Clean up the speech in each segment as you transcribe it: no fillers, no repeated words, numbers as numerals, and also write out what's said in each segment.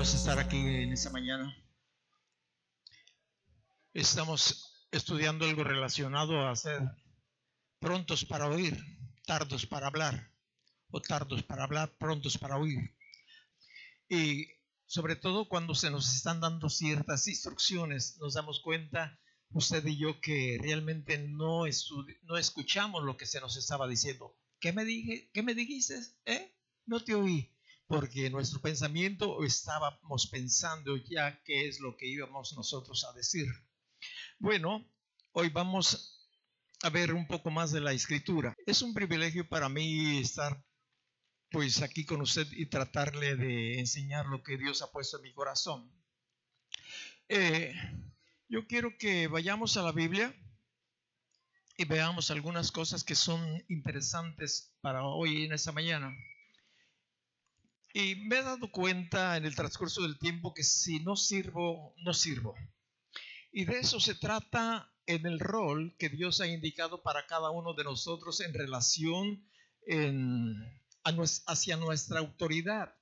Buenos estar aquí en esta mañana. Estamos estudiando algo relacionado a ser prontos para oír, tardos para hablar, o tardos para hablar, prontos para oír. Y sobre todo cuando se nos están dando ciertas instrucciones, nos damos cuenta, usted y yo, que realmente no escuchamos lo que se nos estaba diciendo. ¿Qué me dijiste? No te oí. Porque nuestro pensamiento estábamos pensando ya qué es lo que íbamos nosotros a decir. Bueno, hoy vamos a ver un poco más de la Escritura. Es un privilegio para mí estar pues aquí con usted y tratarle de enseñar lo que Dios ha puesto en mi corazón. Yo quiero que vayamos a la Biblia y veamos algunas cosas que son interesantes para hoy en esta mañana. Y me he dado cuenta en el transcurso del tiempo que si no sirvo, no sirvo. Y de eso se trata en el rol que Dios ha indicado para cada uno de nosotros en relación hacia nuestra autoridad.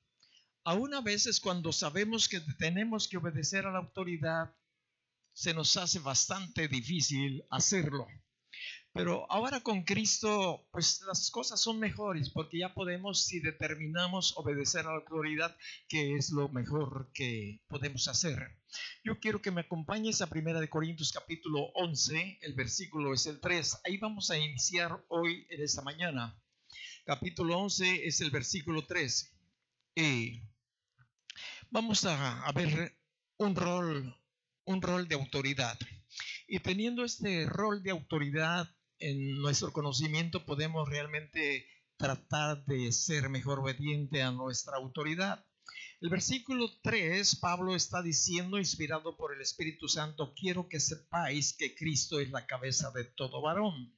Aún a veces cuando sabemos que tenemos que obedecer a la autoridad, se nos hace bastante difícil hacerlo. Pero ahora con Cristo, pues las cosas son mejores porque ya podemos, si determinamos obedecer a la autoridad, que es lo mejor que podemos hacer. Yo quiero que me acompañes a 1 Corintios capítulo 11, el versículo es el 3. Ahí vamos a iniciar hoy en esta mañana. Capítulo 11 es el versículo 3. Y vamos a ver un rol de autoridad. Y teniendo este rol de autoridad en nuestro conocimiento, podemos realmente tratar de ser mejor obediente a nuestra autoridad. El versículo 3, Pablo está diciendo, inspirado por el Espíritu Santo: quiero que sepáis que Cristo es la cabeza de todo varón.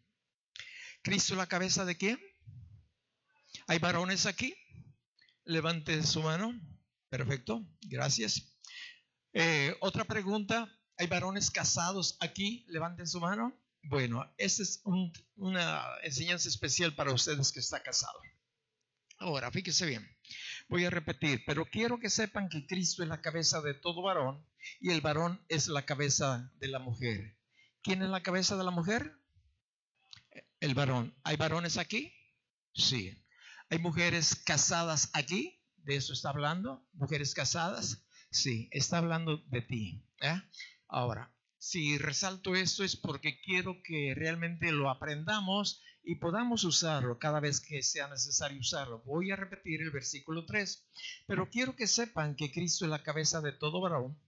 ¿Cristo es la cabeza de quién? ¿Hay varones aquí? Levante su mano. Perfecto, gracias. Otra pregunta. ¿Hay varones casados aquí? Levanten su mano. Bueno, esta es una enseñanza especial para ustedes que están casados. Ahora, fíjense bien. Voy a repetir, pero quiero que sepan que Cristo es la cabeza de todo varón y el varón es la cabeza de la mujer. ¿Quién es la cabeza de la mujer? El varón. ¿Hay varones aquí? Sí. ¿Hay mujeres casadas aquí? ¿De eso está hablando? ¿Mujeres casadas? Sí, está hablando de ti. Ahora, si resalto esto es porque quiero que realmente lo aprendamos y podamos usarlo cada vez que sea necesario usarlo. Voy a repetir el versículo 3. Pero quiero que sepan que Cristo es la cabeza de todo varón,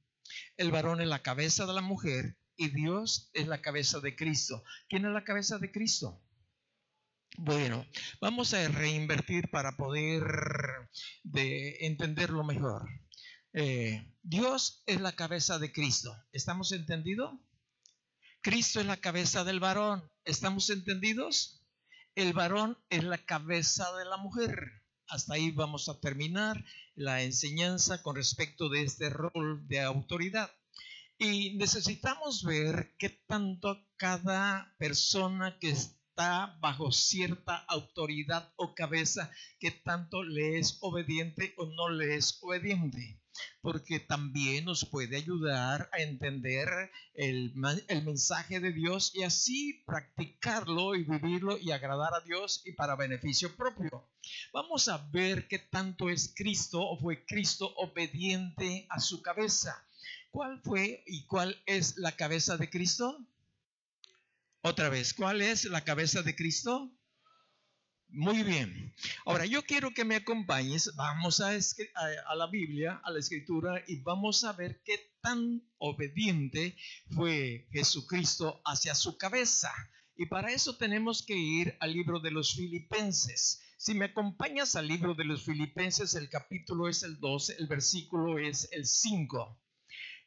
el varón es la cabeza de la mujer y Dios es la cabeza de Cristo. ¿Quién es la cabeza de Cristo? Bueno, vamos a reinvertir para poder entenderlo mejor. Dios es la cabeza de Cristo. ¿Estamos entendidos? Cristo es la cabeza del varón. ¿Estamos entendidos? El varón es la cabeza de la mujer. Hasta ahí vamos a terminar la enseñanza con respecto de este rol de autoridad. Y necesitamos ver qué tanto cada persona que está bajo cierta autoridad o cabeza, qué tanto le es obediente o no le es obediente. Porque también nos puede ayudar a entender el mensaje de Dios y así practicarlo y vivirlo y agradar a Dios y para beneficio propio. Vamos a ver qué tanto es Cristo o fue Cristo obediente a su cabeza. ¿Cuál fue y cuál es la cabeza de Cristo? Otra vez, ¿cuál es la cabeza de Cristo? Muy bien. Ahora yo quiero que me acompañes. Vamos a la Biblia, a la Escritura, y vamos a ver qué tan obediente fue Jesucristo hacia su cabeza. Y para eso tenemos que ir al libro de los Filipenses. Si me acompañas al libro de los Filipenses, el capítulo es el 12, el versículo es el 5.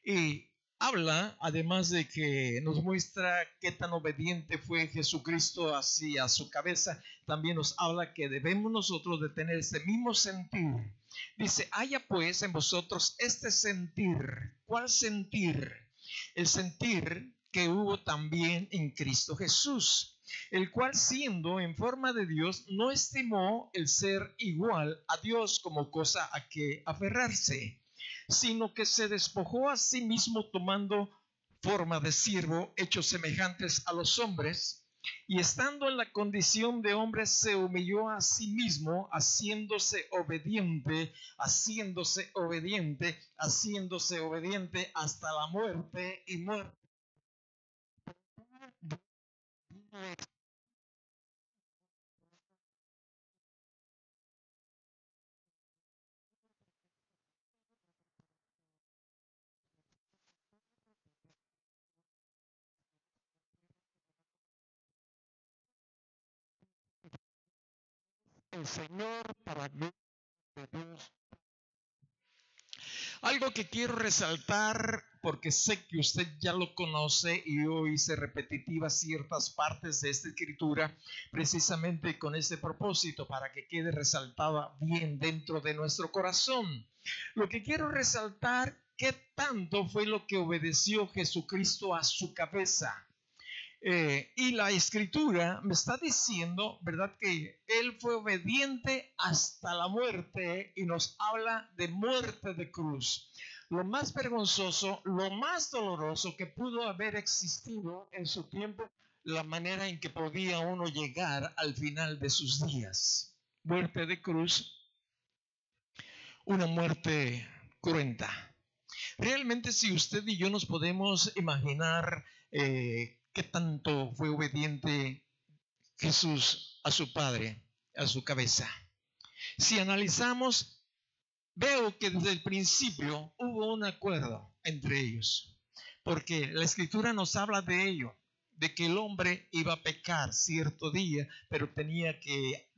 Y habla, además de que nos muestra qué tan obediente fue Jesucristo hacia su cabeza, también nos habla que debemos nosotros de tener este mismo sentir. Dice: haya pues en vosotros este sentir. ¿Cuál sentir? El sentir que hubo también en Cristo Jesús, el cual, siendo en forma de Dios, no estimó el ser igual a Dios como cosa a que aferrarse, sino que se despojó a sí mismo tomando forma de siervo, hechos semejantes a los hombres, y estando en la condición de hombre se humilló a sí mismo, haciéndose obediente hasta la muerte y muerte. El Señor para gloria de Dios. Algo que quiero resaltar, porque sé que usted ya lo conoce y yo hice repetitivas ciertas partes de esta escritura, precisamente con ese propósito, para que quede resaltada bien dentro de nuestro corazón. Lo que quiero resaltar, ¿qué tanto fue lo que obedeció Jesucristo a su cabeza? Y la escritura me está diciendo, ¿verdad? Que Él fue obediente hasta la muerte y nos habla de muerte de cruz. Lo más vergonzoso, lo más doloroso que pudo haber existido en su tiempo, la manera en que podía uno llegar al final de sus días. Muerte de cruz, una muerte cruenta. Realmente si usted y yo nos podemos imaginar qué tanto fue obediente Jesús a su Padre, a su cabeza. Si analizamos, veo que desde el principio hubo un acuerdo entre ellos, porque la Escritura nos habla de ello, de que el hombre iba a pecar cierto día, pero tenía que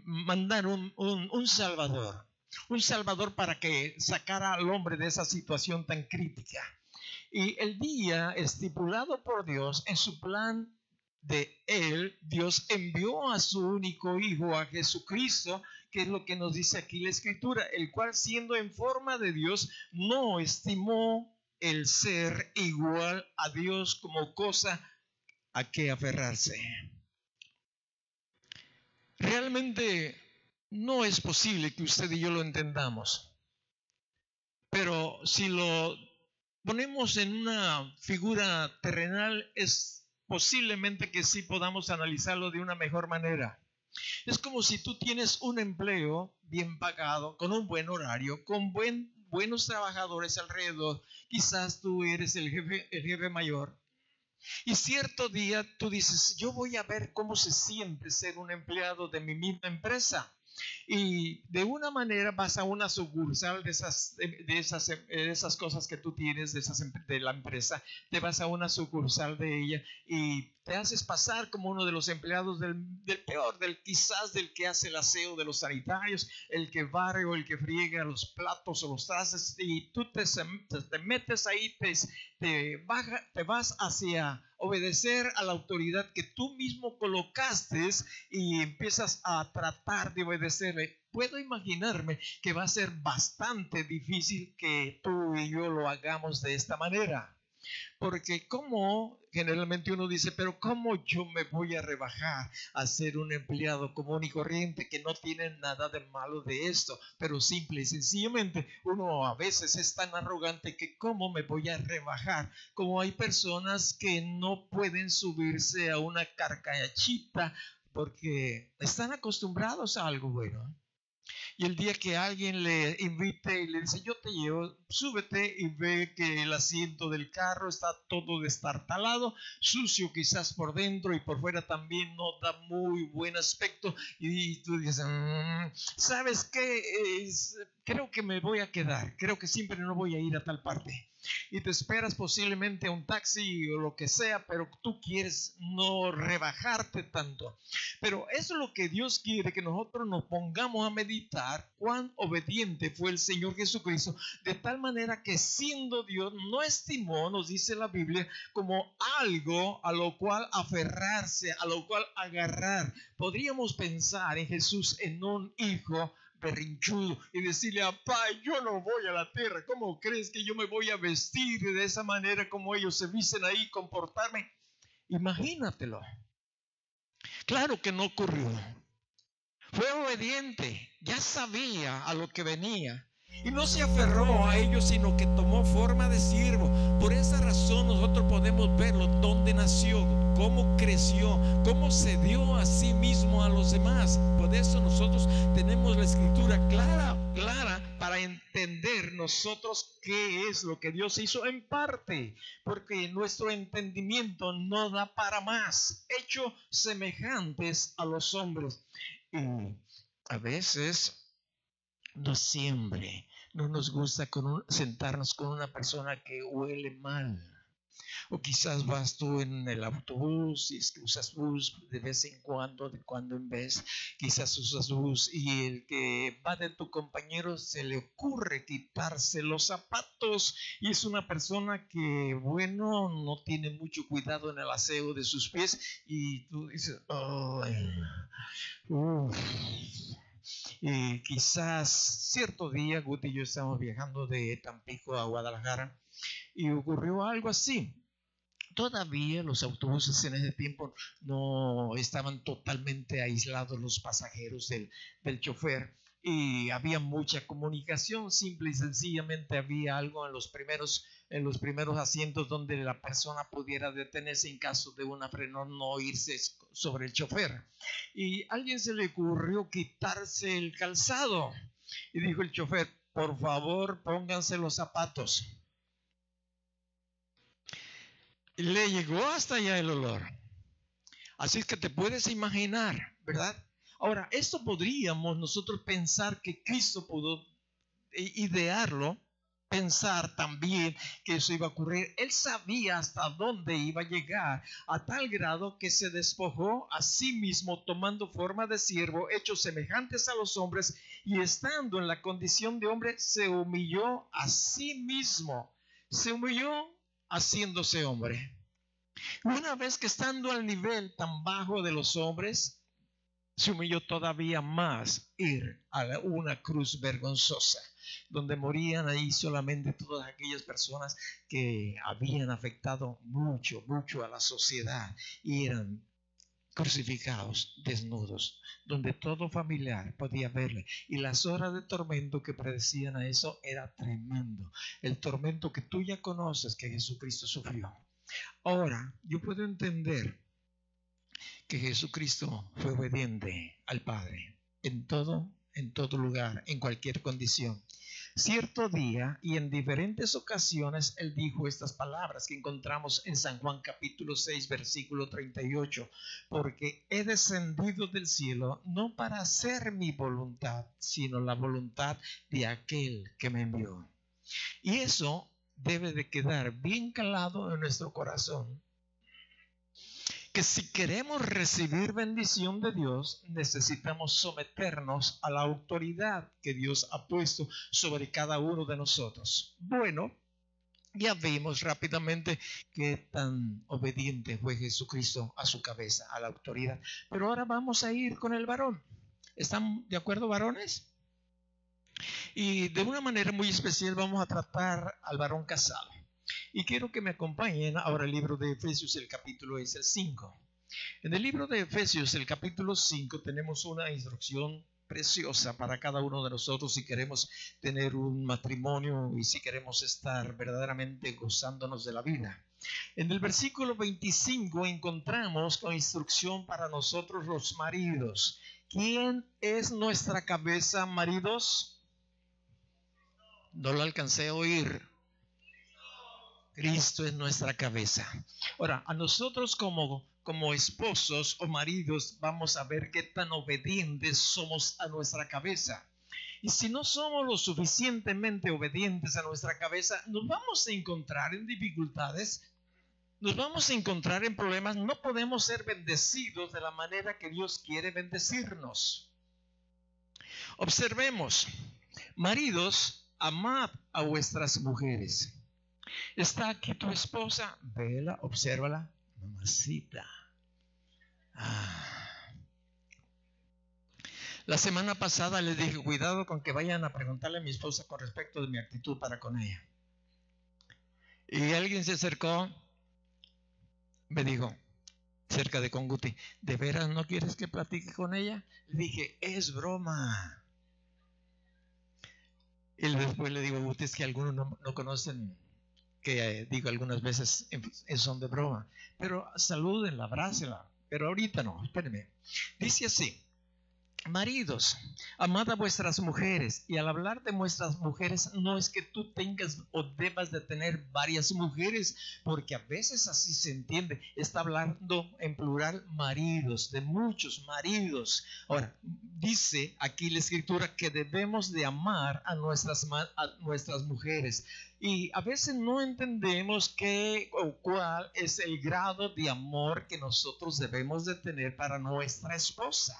mandar un Salvador. Un Salvador para que sacara al hombre de esa situación tan crítica. Y el día estipulado por Dios en su plan de Él, Dios envió a su único Hijo, a Jesucristo, que es lo que nos dice aquí la Escritura, el cual siendo en forma de Dios, no estimó el ser igual a Dios como cosa a que aferrarse. Realmente no es posible que usted y yo lo entendamos. Pero si lo ponemos en una figura terrenal, es posiblemente que sí podamos analizarlo de una mejor manera. Es como si tú tienes un empleo bien pagado, con un buen horario, con buenos trabajadores alrededor. Quizás tú eres el jefe mayor. Y cierto día tú dices, yo voy a ver cómo se siente ser un empleado de mi misma empresa. Y de una manera vas a una sucursal de esas cosas que tú tienes de la empresa, te vas a una sucursal de ella y te haces pasar como uno de los empleados del peor, quizás del que hace el aseo de los sanitarios, el que barre o el que friega los platos o los trastes, y tú te metes ahí, te vas hacia obedecer a la autoridad que tú mismo colocaste y empiezas a tratar de obedecerle. Puedo imaginarme que va a ser bastante difícil que tú y yo lo hagamos de esta manera. Porque como generalmente uno dice, pero ¿cómo yo me voy a rebajar a ser un empleado común y corriente que no tiene nada de malo de esto? Pero simple y sencillamente uno a veces es tan arrogante que ¿cómo me voy a rebajar? Como hay personas que no pueden subirse a una carcachita porque están acostumbrados a algo bueno. Y el día que alguien le invite y le dice, yo te llevo, súbete, y ve que el asiento del carro está todo destartalado, sucio quizás por dentro y por fuera también no da muy buen aspecto. Y tú dices, ¿sabes qué? Creo que me voy a quedar, creo que siempre no voy a ir a tal parte. Y te esperas posiblemente a un taxi o lo que sea, pero tú quieres no rebajarte tanto. Pero eso es lo que Dios quiere, que nosotros nos pongamos a meditar cuán obediente fue el Señor Jesucristo, de tal manera que siendo Dios no estimó, nos dice la Biblia, como algo a lo cual aferrarse, a lo cual agarrar. Podríamos pensar en Jesús en un hijo berrinchudo y decirle, papá, yo no voy a la tierra, ¿cómo crees que yo me voy a vestir de esa manera como ellos se visten ahí, comportarme? Imagínatelo. Claro que no ocurrió. Fue obediente, ya sabía a lo que venía. Y no se aferró a ellos, sino que tomó forma de siervo. Por esa razón nosotros podemos verlo, dónde nació, cómo creció, cómo se dio a sí mismo a los demás. Por eso nosotros tenemos la escritura clara para entender nosotros qué es lo que Dios hizo en parte, porque nuestro entendimiento no da para más. Hechos semejantes a los hombres. Y a veces no siempre no nos gusta sentarnos con una persona que huele mal. O quizás vas tú en el autobús, si es que usas bus de vez en cuando, de cuando en vez, quizás usas bus y el que va de tu compañero se le ocurre quitarse los zapatos y es una persona que, bueno, no tiene mucho cuidado en el aseo de sus pies y tú dices, ay, y quizás cierto día Guti y yo estábamos viajando de Tampico a Guadalajara y ocurrió algo así. Todavía los autobuses en ese tiempo no estaban totalmente aislados los pasajeros del chofer y había mucha comunicación. Simple y sencillamente había algo en los primeros asientos donde la persona pudiera detenerse en caso de una frenón, no irse sobre el chofer. Y a alguien se le ocurrió quitarse el calzado y dijo el chofer: por favor, pónganse los zapatos. Le llegó hasta allá el olor. Así es que te puedes imaginar, ¿verdad? Ahora, esto podríamos nosotros pensar que Cristo pudo idearlo, pensar también que eso iba a ocurrir. Él sabía hasta dónde iba a llegar, a tal grado que se despojó a sí mismo, tomando forma de siervo, hechos semejantes a los hombres, y estando en la condición de hombre, se humilló a sí mismo. Se humilló haciéndose hombre. Una vez que estando al nivel tan bajo de los hombres, se humilló todavía más ir a una cruz vergonzosa, donde morían ahí solamente todas aquellas personas que habían afectado mucho a la sociedad y eran crucificados desnudos, donde todo familiar podía verle, y las horas de tormento que predecían a eso era tremendo. El tormento que tú ya conoces que Jesucristo sufrió. Ahora, yo puedo entender que Jesucristo fue obediente al Padre en todo lugar, en cualquier condición. Cierto día y en diferentes ocasiones Él dijo estas palabras que encontramos en San Juan capítulo 6 versículo 38: porque he descendido del cielo no para hacer mi voluntad, sino la voluntad de aquel que me envió. Y eso debe de quedar bien calado en nuestro corazón, que si queremos recibir bendición de Dios, necesitamos someternos a la autoridad que Dios ha puesto sobre cada uno de nosotros. Bueno, ya vimos rápidamente qué tan obediente fue Jesucristo a su cabeza, a la autoridad. Pero ahora vamos a ir con el varón. ¿Están de acuerdo, varones? Y de una manera muy especial vamos a tratar al varón casado. Y quiero que me acompañen ahora al libro de Efesios, el capítulo es el 5. En el libro de Efesios, el capítulo 5, tenemos una instrucción preciosa para cada uno de nosotros si queremos tener un matrimonio y si queremos estar verdaderamente gozándonos de la vida. En el versículo 25 encontramos la instrucción para nosotros los maridos. ¿Quién es nuestra cabeza, maridos? No lo alcancé a oír. Cristo es nuestra cabeza. Ahora, a nosotros como esposos o maridos vamos a ver qué tan obedientes somos a nuestra cabeza. Y si no somos lo suficientemente obedientes a nuestra cabeza, nos vamos a encontrar en dificultades, nos vamos a encontrar en problemas. No podemos ser bendecidos de la manera que Dios quiere bendecirnos. Observemos, maridos, amad a vuestras mujeres. ¿Está aquí tu esposa? Vela, obsérvala. Mamacita. La semana pasada les dije, cuidado con que vayan a preguntarle a mi esposa con respecto de mi actitud para con ella. Y alguien se acercó, me dijo, cerca de Conguti, ¿de veras no quieres que platique con ella? Le dije, es broma. Y después le digo, ustedes que algunos no conocen, que digo algunas veces en son de broma, pero salúdenla, abrácenla, pero ahorita no, espérenme. Dice así: maridos, amad a vuestras mujeres. Y al hablar de vuestras mujeres, no es que tú tengas o debas de tener varias mujeres, porque a veces así se entiende. Está hablando en plural, maridos, de muchos maridos. Ahora, dice aquí la escritura que debemos de amar a nuestras mujeres. Y a veces no entendemos qué o cuál es el grado de amor que nosotros debemos de tener para nuestra esposa.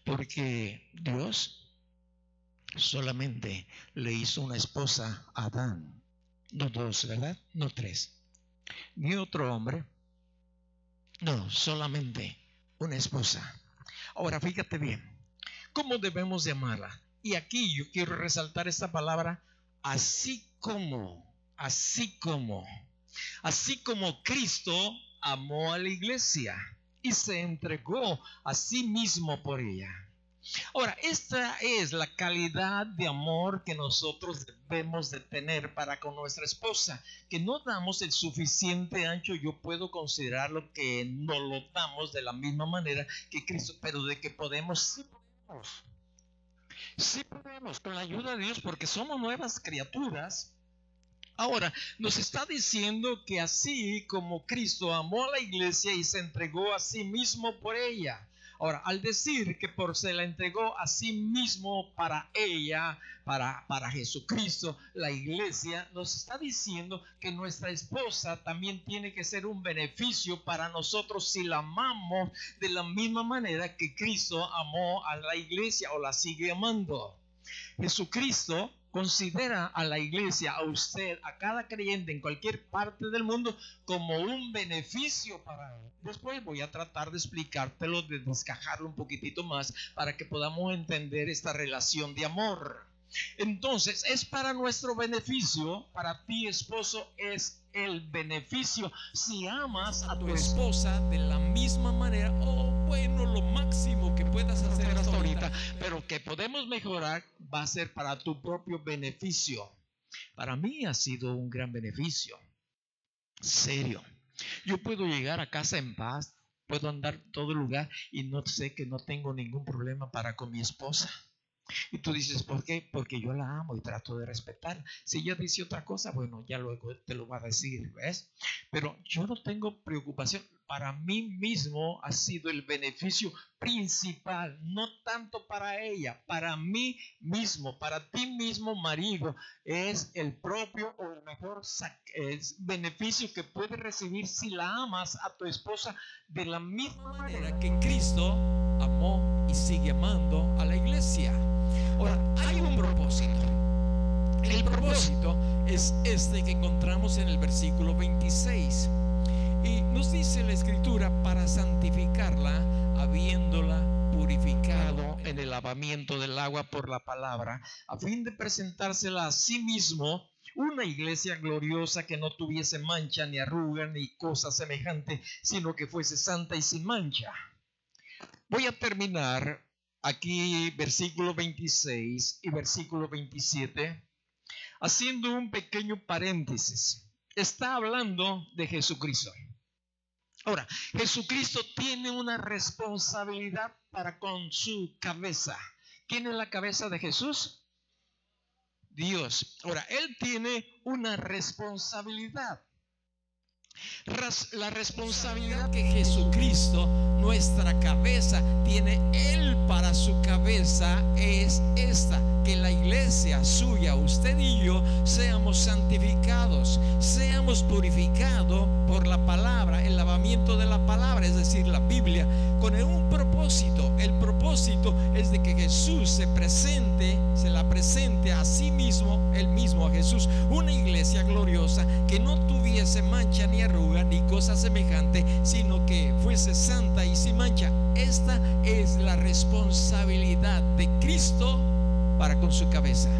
Porque Dios solamente le hizo una esposa a Adán, no dos, ¿verdad? No tres, ni otro hombre, no, solamente una esposa. Ahora fíjate bien, ¿cómo debemos de amarla? Y aquí yo quiero resaltar esta palabra, así como Cristo amó a la iglesia y se entregó a sí mismo por ella. Ahora, esta es la calidad de amor que nosotros debemos de tener para con nuestra esposa, que no damos el suficiente ancho. Yo puedo considerarlo que no lo damos de la misma manera que Cristo, pero de que podemos, sí podemos, con la ayuda de Dios, porque somos nuevas criaturas. Ahora, nos está diciendo que así como Cristo amó a la iglesia y se entregó a sí mismo por ella. Ahora, al decir que se la entregó a sí mismo para ella, para Jesucristo, la iglesia, nos está diciendo que nuestra esposa también tiene que ser un beneficio para nosotros si la amamos de la misma manera que Cristo amó a la iglesia o la sigue amando. Jesucristo considera a la iglesia, a usted, a cada creyente en cualquier parte del mundo como un beneficio para él. Después voy a tratar de explicártelo, de descajarlo un poquitito más para que podamos entender esta relación de amor. Entonces, es para nuestro beneficio, para ti, esposo, es el beneficio si amas a tu esposa de la misma manera, bueno, lo máximo que puedas hacer hasta ahorita, pero que podemos mejorar, va a ser para tu propio beneficio. Para mí ha sido un gran beneficio, serio. Yo puedo llegar a casa en paz, puedo andar todo el lugar y no sé que no tengo ningún problema para con mi esposa. Y tú dices, ¿por qué? Porque yo la amo y trato de respetarla. Si ella dice otra cosa, bueno, ya luego te lo va a decir, ¿ves? Pero yo no tengo preocupación. Para mí mismo ha sido el beneficio principal, no tanto para ella, para mí mismo, para ti mismo, marido, es el propio o el mejor beneficio que puedes recibir si la amas a tu esposa de la misma manera que Cristo amó y sigue amando a la iglesia. Ahora, hay un propósito. El propósito es este que encontramos en el versículo 26. Y nos dice la escritura, para santificarla, habiéndola purificado en el lavamiento del agua por la palabra, a fin de presentársela a sí mismo, una iglesia gloriosa que no tuviese mancha, ni arruga, ni cosa semejante, sino que fuese santa y sin mancha. Voy a terminar aquí versículo 26 y versículo 27, haciendo un pequeño paréntesis. Está hablando de Jesucristo. Ahora, Jesucristo tiene una responsabilidad para con su cabeza. ¿Quién es la cabeza de Jesús? Dios. Ahora, Él tiene una responsabilidad. La responsabilidad que Jesucristo, nuestra cabeza, tiene Él para su cabeza es esta: que la iglesia suya, usted y yo, seamos santificados, seamos purificados por la palabra, el lavamiento de la palabra, es decir, la Biblia, con un propósito. El propósito es de que Jesús se la presente a sí mismo, él mismo a Jesús, una iglesia gloriosa que no tuviese mancha ni arruga ni cosa semejante, sino que fuese santa y sin mancha. Esta es la responsabilidad de Cristo para con su cabeza.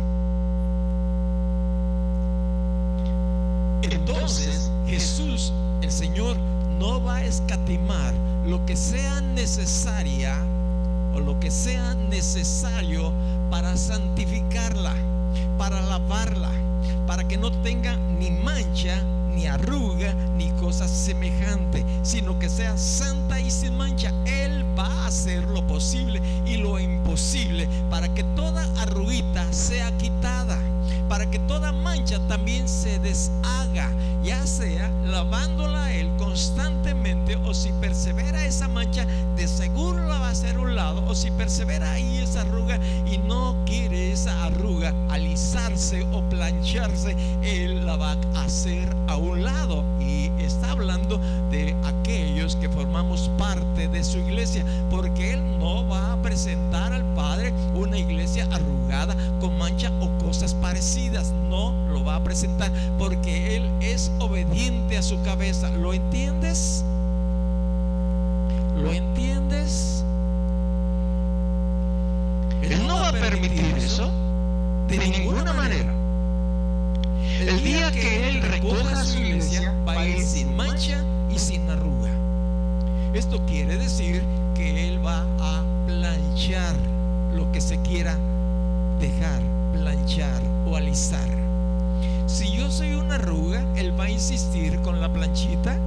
Entonces Jesús, el Señor, no va a escatimar lo que sea necesaria o lo que sea necesario para santificarla, para lavarla, para que no tenga ni mancha, ni arruga, ni cosa semejante, sino que sea santa y sin mancha. Él va a hacer lo posible y lo imposible para que toda arruguita sea quitada, para que toda mancha también se deshaga, ya sea lavándola a él constantemente, o si persevera esa mancha, de seguro la va a hacer a un lado, o si persevera ahí esa arruga y no quiere esa arruga alisarse o plancharse, él la va a hacer a un lado. Y está hablando de aquellos que formamos parte de su iglesia, porque él no va a presentar al Padre una iglesia arrugada con mancha o cosas parecidas. No lo va a presentar, porque él es obediente a su cabeza. ¿Lo entiendes? ¿Lo entiendes? Él no va a permitir eso de ninguna manera. El día que él recoja su iglesia, va a ir sin mancha y sin arruga. Esto quiere decir que él va a planchar lo que se quiera dejar planchar o alisar. Si yo soy una arruga, él va a insistir con la planchita,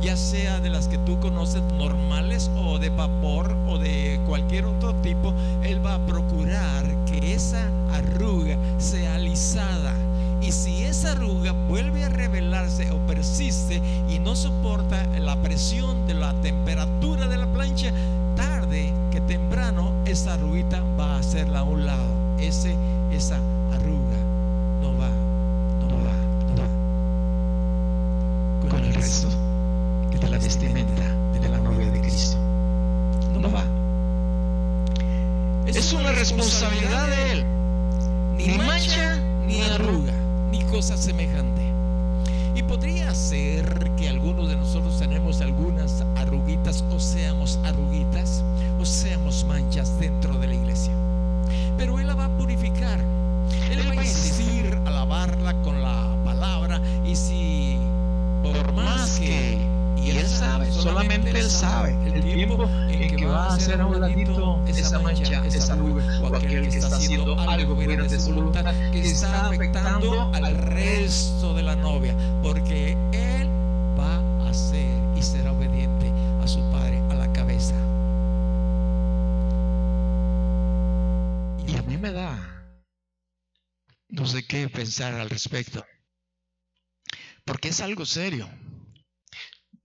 ya sea de las que tú conoces normales, o de vapor, o de cualquier otro tipo. Él va a procurar que esa arruga sea alisada. Y si esa arruga vuelve a revelarse o persiste y no soporta la presión de la temperatura de la plancha, tarde que temprano esa arruguita va a hacerla a un lado. Esa arruga no va con el resto de la vestimenta de la novia de Cristo. No va. Es una responsabilidad de él. Ni mancha ni arruga, ni cosa semejante. Y podría ser que algunos de nosotros tenemos algunas arruguitas, o seamos arruguitas, o seamos manchas dentro de la iglesia. Pero él la va a purificar. Él va a insistir a lavarla con la palabra. Y si por más que, y él sabe, solamente él sabe el tiempo en que va a hacer a un ladito esa mancha, esa arruga, o aquel que está haciendo algo fuera de su voluntad, que está afectando al resto de la novia, porque él va a hacer y será obediente a su padre, a la cabeza. Y a mí me da no sé qué pensar al respecto, porque es algo serio.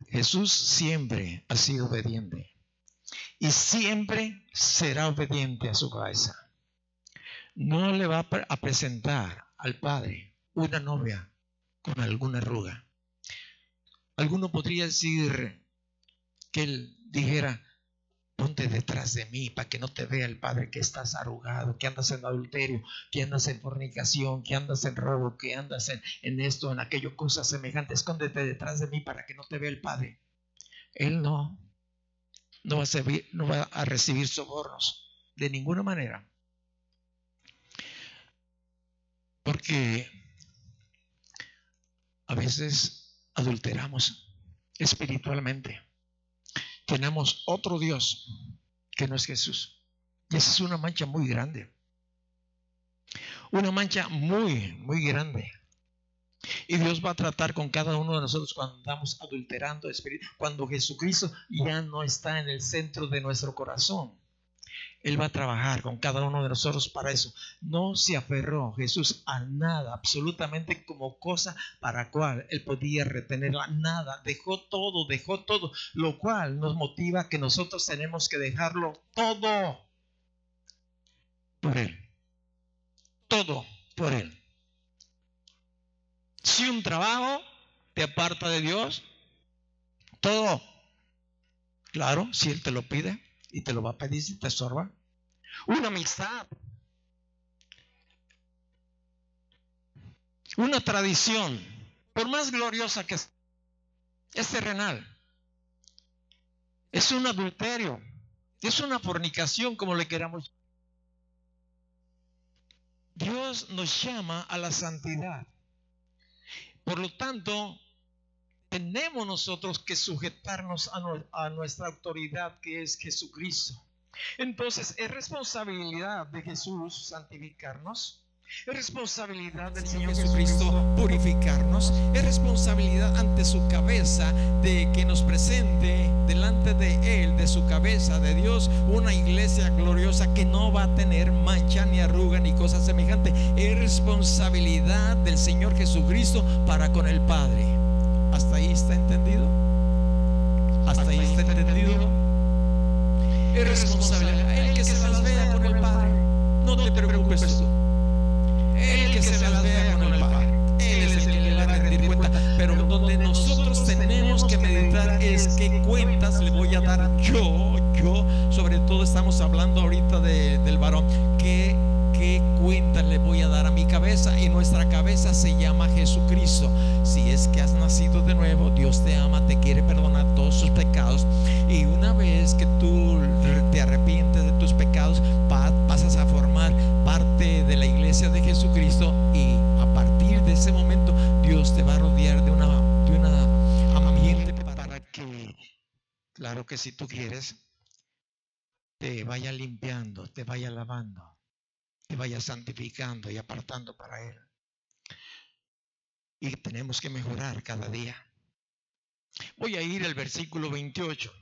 Jesús siempre ha sido obediente y siempre será obediente a su cabeza. No le va a presentar al Padre una novia con alguna arruga. Alguno podría decir que él dijera: ponte detrás de mí para que no te vea el Padre que estás arrugado, que andas en adulterio, que andas en fornicación, que andas en robo, que andas en esto, en aquello, cosas semejantes. Escóndete detrás de mí para que no te vea el Padre. Él no va a recibir sobornos de ninguna manera, porque a veces adulteramos espiritualmente. Tenemos otro Dios que no es Jesús, y esa es una mancha muy grande, una mancha muy, muy grande. Y Dios va a tratar con cada uno de nosotros cuando andamos adulterando espíritu, cuando Jesucristo ya no está en el centro de nuestro corazón. Él va a trabajar con cada uno de nosotros para eso. No se aferró Jesús a nada, absolutamente, como cosa para cual él podía retenerla. Nada, dejó todo, lo cual nos motiva que nosotros tenemos que dejarlo todo por él. Todo por él. Si un trabajo te aparta de Dios, todo. Claro, si él te lo pide, y te lo va a pedir si te estorba. Una amistad, una tradición, por más gloriosa que es terrenal, es un adulterio, es una fornicación, como le queramos. Dios nos llama a la santidad. Por lo tanto, tenemos nosotros que sujetarnos a nuestra autoridad, que es Jesucristo. Entonces, es responsabilidad de Jesús santificarnos. Es responsabilidad del Señor Jesucristo purificarnos. Es responsabilidad ante su cabeza de que nos presente delante de Él, de su cabeza, de Dios, una iglesia gloriosa que no va a tener mancha, ni arruga, ni cosa semejante. Es responsabilidad del Señor Jesucristo para con el Padre. ¿Hasta ahí está entendido? ¿Hasta ahí está entendido? Es responsabilidad. El que se las vea con el Padre, no te preocupes tú. El que se las vea con el Padre, Él es el que le va a rendir cuenta. Pero donde nosotros tenemos que meditar es qué cuentas le voy a dar yo, sobre todo estamos hablando ahorita del varón, qué cuentas le voy a dar a mi cabeza, y nuestra cabeza se llama Jesucristo. Si es que has nacido de nuevo, Dios te ama, te quiere perdonar todos sus pecados, y una vez que tú te arrepientes de tus pecados, pasas a formar parte de la iglesia de Jesucristo, y a partir de ese momento Dios te va a rodear de una ambiente para que, claro que si tú quieres, te vaya limpiando, te vaya lavando, te vaya santificando y apartando para Él. Y tenemos que mejorar cada día. Voy a ir al versículo 28.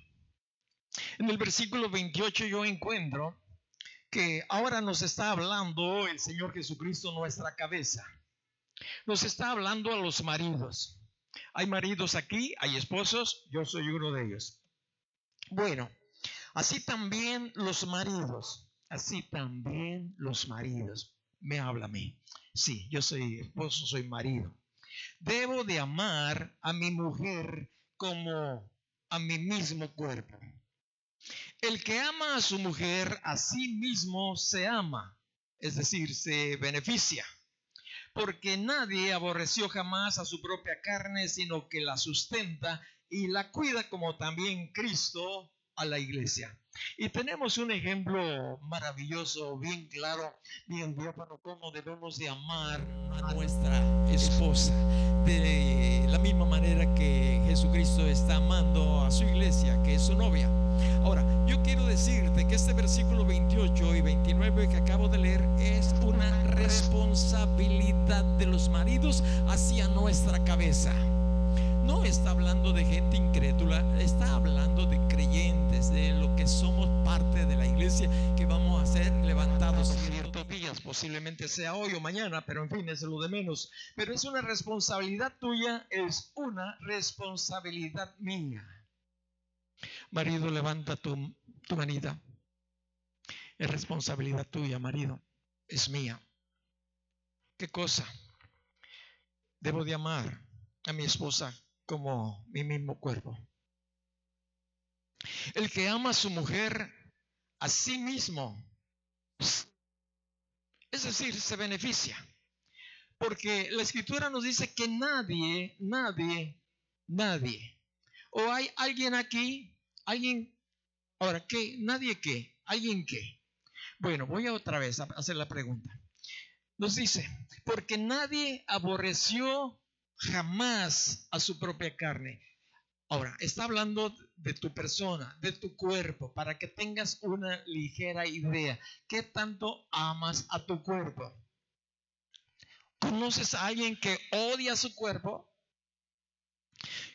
En el versículo 28 yo encuentro que ahora nos está hablando el Señor Jesucristo, nuestra cabeza. Nos está hablando a los maridos. Hay maridos aquí, hay esposos, yo soy uno de ellos. Bueno, así también los maridos. Me habla a mí. Sí, yo soy esposo, soy marido. Debo de amar a mi mujer como a mi mismo cuerpo. El que ama a su mujer, a sí mismo se ama, es decir, se beneficia. Porque nadie aborreció jamás a su propia carne, sino que la sustenta y la cuida, como también Cristo a la iglesia. Y tenemos un ejemplo maravilloso, bien claro, bien diáfano, cómo debemos de amar a nuestra esposa, de la misma manera que Jesucristo está amando a su iglesia, que es su novia. Ahora, yo quiero decirte que este versículo 28 y 29 que acabo de leer es una responsabilidad de los maridos hacia nuestra cabeza. No está hablando de gente incrédula, está hablando de creyentes, de lo que somos parte de la iglesia, que vamos a ser levantados ciertos días, posiblemente sea hoy o mañana, pero en fin, es lo de menos. Pero es una responsabilidad tuya, es una responsabilidad mía. Marido, levanta tu manita. Es responsabilidad tuya, marido, es mía. ¿Qué cosa? Debo de amar a mi esposa como mi mismo cuerpo. El que ama a su mujer a sí mismo, es decir, se beneficia. Porque la escritura nos dice que nadie, o hay alguien aquí, ahora, ¿qué? ¿Nadie qué? ¿Alguien qué? Bueno, voy a otra vez a hacer la pregunta. Nos dice, porque nadie aborreció jamás a su propia carne. Ahora, está hablando de tu persona, de tu cuerpo, para que tengas una ligera idea. ¿Qué tanto amas a tu cuerpo? ¿Conoces a alguien que odia su cuerpo?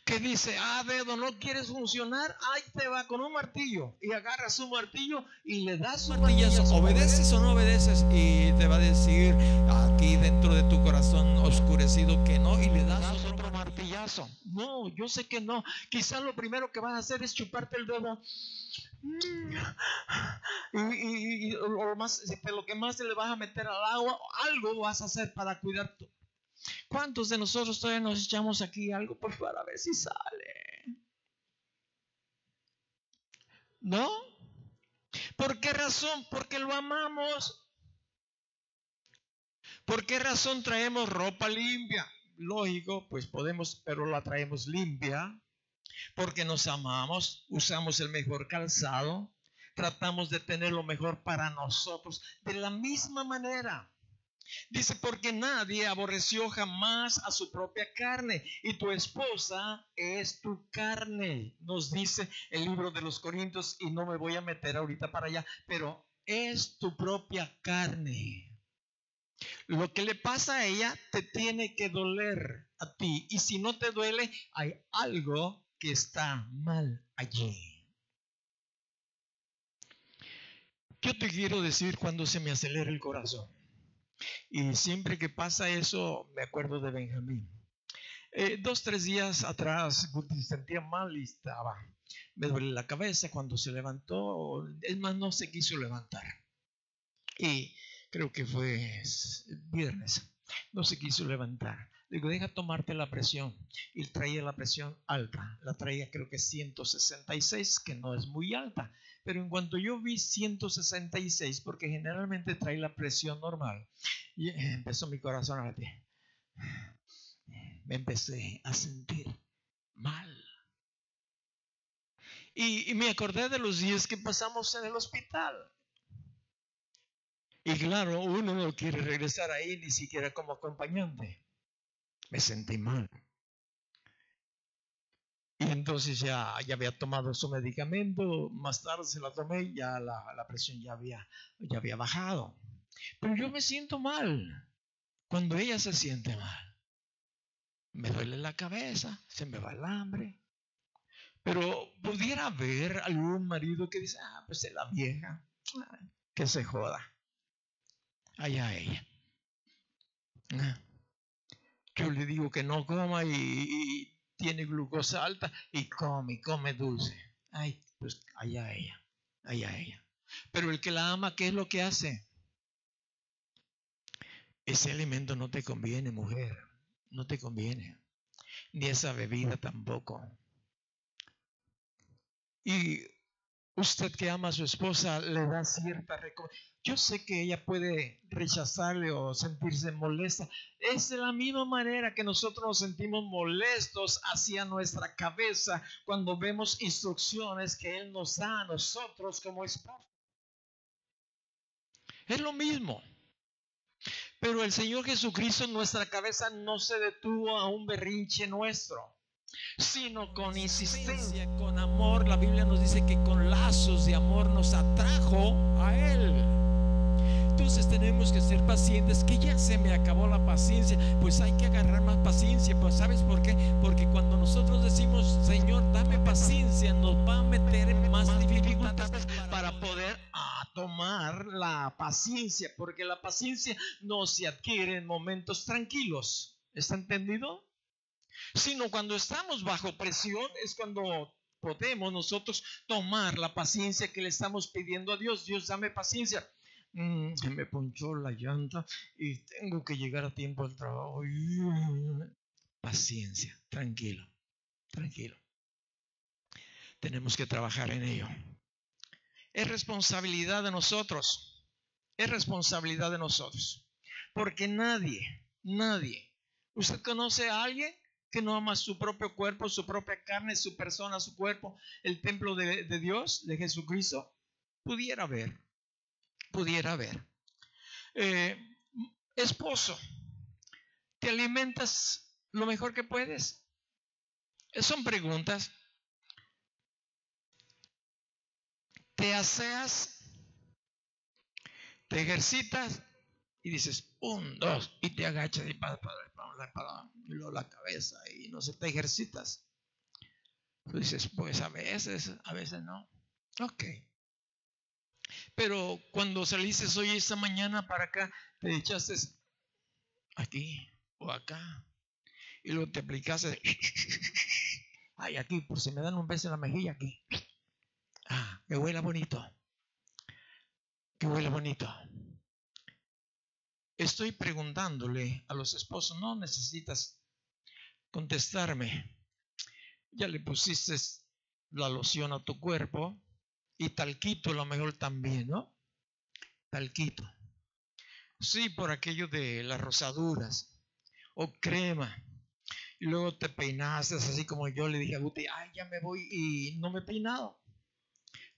Que dice, dedo, ¿no quieres funcionar? Ahí te va con un martillo. Y agarras un martillo y le das un martillazo. ¿Obedeces o no obedeces? Y te va a decir aquí dentro de tu corazón oscurecido que no, y le das otro martillazo. No, yo sé que no. Quizás lo primero que vas a hacer es chuparte el dedo. Y lo que más se le vas a meter al agua, algo vas a hacer para cuidar tu. ¿Cuántos de nosotros todavía nos echamos aquí algo para ver si sale? ¿No? ¿Por qué razón? Porque lo amamos. ¿Por qué razón traemos ropa limpia? Lógico, pues podemos, pero la traemos limpia. Porque nos amamos, usamos el mejor calzado, tratamos de tener lo mejor para nosotros. De la misma manera, Dice, porque nadie aborreció jamás a su propia carne, y tu esposa es tu carne, nos dice el libro de los Corintios, y no me voy a meter ahorita para allá, pero es tu propia carne. Lo que le pasa a ella te tiene que doler a ti, y si no te duele, hay algo que está mal allí. Yo te quiero decir cuando se me acelera el corazón. Y siempre que pasa eso, me acuerdo de Benjamín. 2-3 días atrás, Guti se sentía mal y me duele la cabeza cuando se levantó. Es más, no se quiso levantar. Y creo que fue viernes. No se quiso levantar. Le digo, deja tomarte la presión. Y traía la presión alta. La traía creo que 166, que no es muy alta. Pero en cuanto yo vi 166, porque generalmente trae la presión normal, y empezó mi corazón a latir. Me empecé a sentir mal. Y me acordé de los días que pasamos en el hospital. Y claro, uno no quiere regresar ahí ni siquiera como acompañante. Me sentí mal. Y entonces ya había tomado su medicamento, más tarde se la tomé, ya la presión ya había bajado. Pero yo me siento mal cuando ella se siente mal. Me duele la cabeza, se me va el hambre. Pero pudiera haber algún marido que dice, pues es la vieja, que se joda. Allá ella. Yo le digo que no coma y tiene glucosa alta y come dulce. Ay, pues allá ella. Pero el que la ama, ¿qué es lo que hace? Ese alimento no te conviene, mujer. No te conviene. Ni esa bebida tampoco. Y usted que ama a su esposa le da cierta recomendación. Yo sé que ella puede rechazarle o sentirse molesta. Es de la misma manera que nosotros nos sentimos molestos hacia nuestra cabeza cuando vemos instrucciones que Él nos da a nosotros como esposos. Es lo mismo. Pero el Señor Jesucristo en nuestra cabeza no se detuvo a un berrinche nuestro, sino con insistencia, con amor. La Biblia nos dice que con lazos de amor nos atrajo a Él. Entonces tenemos que ser pacientes, que ya se me acabó la paciencia, pues hay que agarrar más paciencia. Pues ¿sabes por qué? Porque cuando nosotros decimos, Señor, dame paciencia, nos va a meter en más dificultades para poder tomar la paciencia, porque la paciencia no se adquiere en momentos tranquilos. ¿Está entendido? Sino cuando estamos bajo presión es cuando podemos nosotros tomar la paciencia que le estamos pidiendo a Dios. Dios, dame paciencia. Me ponchó la llanta y tengo que llegar a tiempo al trabajo. Paciencia, tranquilo. Tenemos que trabajar en ello. Es responsabilidad de nosotros. Porque nadie. ¿Usted conoce a alguien que no ama su propio cuerpo, su propia carne, su persona, su cuerpo, el templo de Dios, de Jesucristo? Pudiera haber. Esposo, ¿te alimentas lo mejor que puedes? Son preguntas. ¿Te aseas? ¿Te ejercitas? Y dices, 1, 2, y te agachas y para la cabeza y no se te ejercitas. Tú dices, pues a veces no. Ok. Pero cuando saliste hoy, esta mañana para acá, te echaste aquí o acá y luego te aplicaste, ay, aquí, por si me dan un beso en la mejilla, aquí. Que huela bonito. Estoy preguntándole a los esposos, no necesitas contestarme. Ya le pusiste la loción a tu cuerpo y talquito a lo mejor también, ¿no? Talquito. Sí, por aquello de las rosaduras o crema. Y luego te peinaste así como yo le dije a Guti, ay, ya me voy y no me he peinado.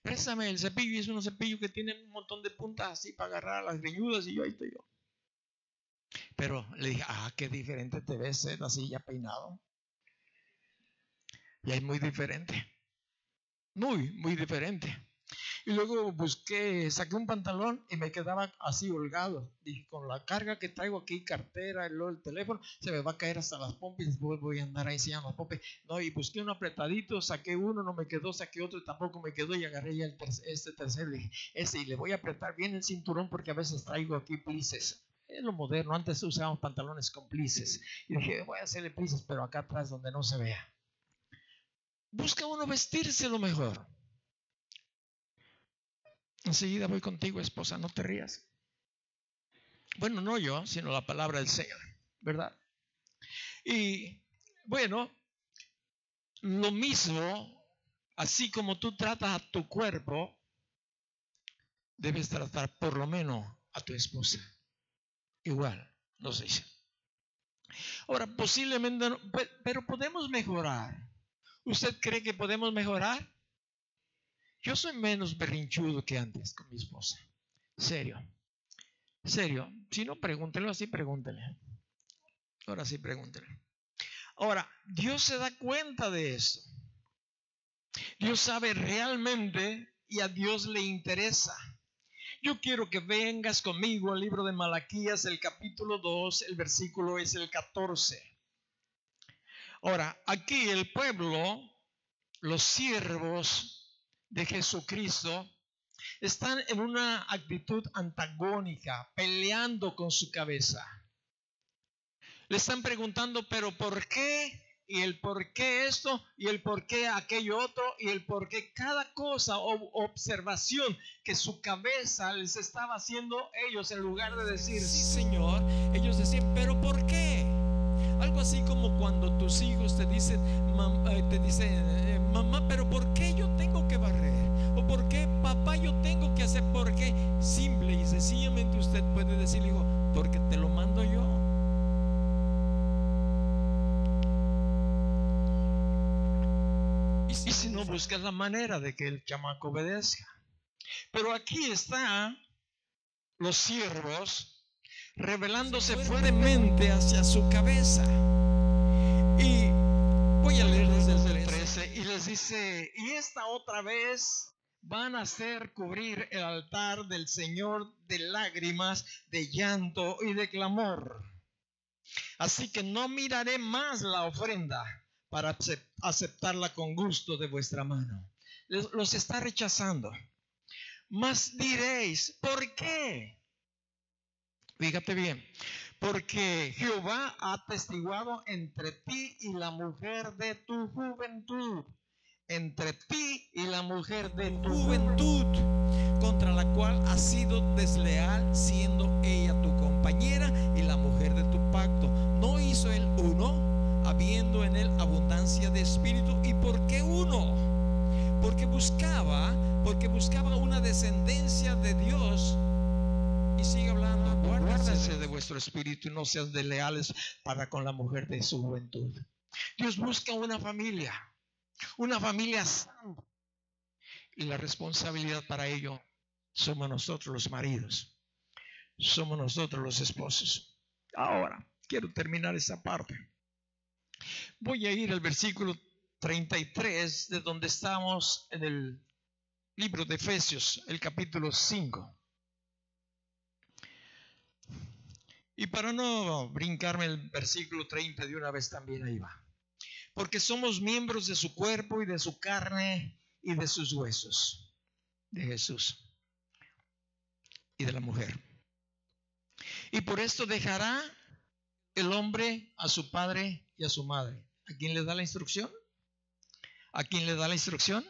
Préstame el cepillo, y es un cepillo que tiene un montón de puntas así para agarrar a las greñudas y yo ahí estoy yo. Pero le dije, qué diferente te ves, así ya peinado. Y es muy diferente. Muy, muy diferente. Y luego saqué un pantalón y me quedaba así holgado. Dije, con la carga que traigo aquí, cartera, el teléfono, se me va a caer hasta las pompis. Voy a andar ahí enseñando las pompis. No, y busqué uno apretadito, saqué uno, no me quedó, saqué otro y tampoco me quedó. Y agarré ya este tercero. Dije, y le voy a apretar bien el cinturón porque a veces traigo aquí plices. Es lo moderno, antes usábamos pantalones con plices. Y dije, voy a hacerle plices, pero acá atrás donde no se vea. Busca uno vestirse lo mejor. Enseguida voy contigo, esposa, no te rías. Bueno, no yo, sino la palabra del Señor, ¿verdad? Y bueno, lo mismo, así como tú tratas a tu cuerpo, debes tratar por lo menos a tu esposa. Igual, nos dice. Ahora, posiblemente, no, pero podemos mejorar. ¿Usted cree que podemos mejorar? Yo soy menos berrinchudo que antes con mi esposa. Serio. Si no, pregúntelo así, pregúntele. Ahora sí, pregúntele. Ahora, Dios se da cuenta de esto. Dios sabe realmente y a Dios le interesa. Yo quiero que vengas conmigo al libro de Malaquías, el capítulo 2, el versículo es el 14. Ahora, aquí el pueblo, los siervos de Jesucristo, están en una actitud antagónica, peleando con su cabeza. Le están preguntando, pero ¿por qué? Y el por qué esto, y el por qué aquello otro, y el por qué cada cosa o observación que su cabeza les estaba haciendo ellos, en lugar de decir, sí Señor, ellos decían, pero ¿por qué? Algo así como cuando tus hijos te dicen, mamá, pero ¿por qué yo tengo que barrer? ¿O por qué papá yo tengo que hacer? ¿Por qué? Simple y sencillamente usted puede decir, hijo, porque te lo mando yo. Y si no, buscas la manera de que el chamaco obedezca. Pero aquí están los siervos rebelándose fuertemente hacia su cabeza. Y voy a leer desde el 13 y les dice, y esta otra vez van a hacer cubrir el altar del Señor de lágrimas, de llanto y de clamor. Así que no miraré más la ofrenda para aceptarla con gusto de vuestra mano. Los está rechazando. Mas diréis, ¿por qué? Fíjate bien, porque Jehová ha atestiguado entre ti y la mujer de tu juventud, entre ti y la mujer de tu juventud, contra la cual has sido desleal, siendo ella tu compañera y la mujer de tu pacto. ¿No hizo él uno, habiendo en él abundancia de espíritu? ¿Y por qué uno? Porque buscaba una descendencia de Dios. Y sigue hablando, guárdense de vuestro espíritu y no sean desleales para con la mujer de su juventud. Dios busca una familia santa. Y la responsabilidad para ello somos nosotros los maridos, somos nosotros los esposos. Ahora, quiero terminar esta parte. Voy a ir al versículo 33 de donde estamos en el libro de Efesios, el capítulo 5. Y para no brincarme el versículo 30 de una vez, también ahí va. Porque somos miembros de su cuerpo y de su carne y de sus huesos. De Jesús y de la mujer. Y por esto dejará el hombre a su padre y a su madre. ¿A quién le da la instrucción? ¿A quién le da la instrucción?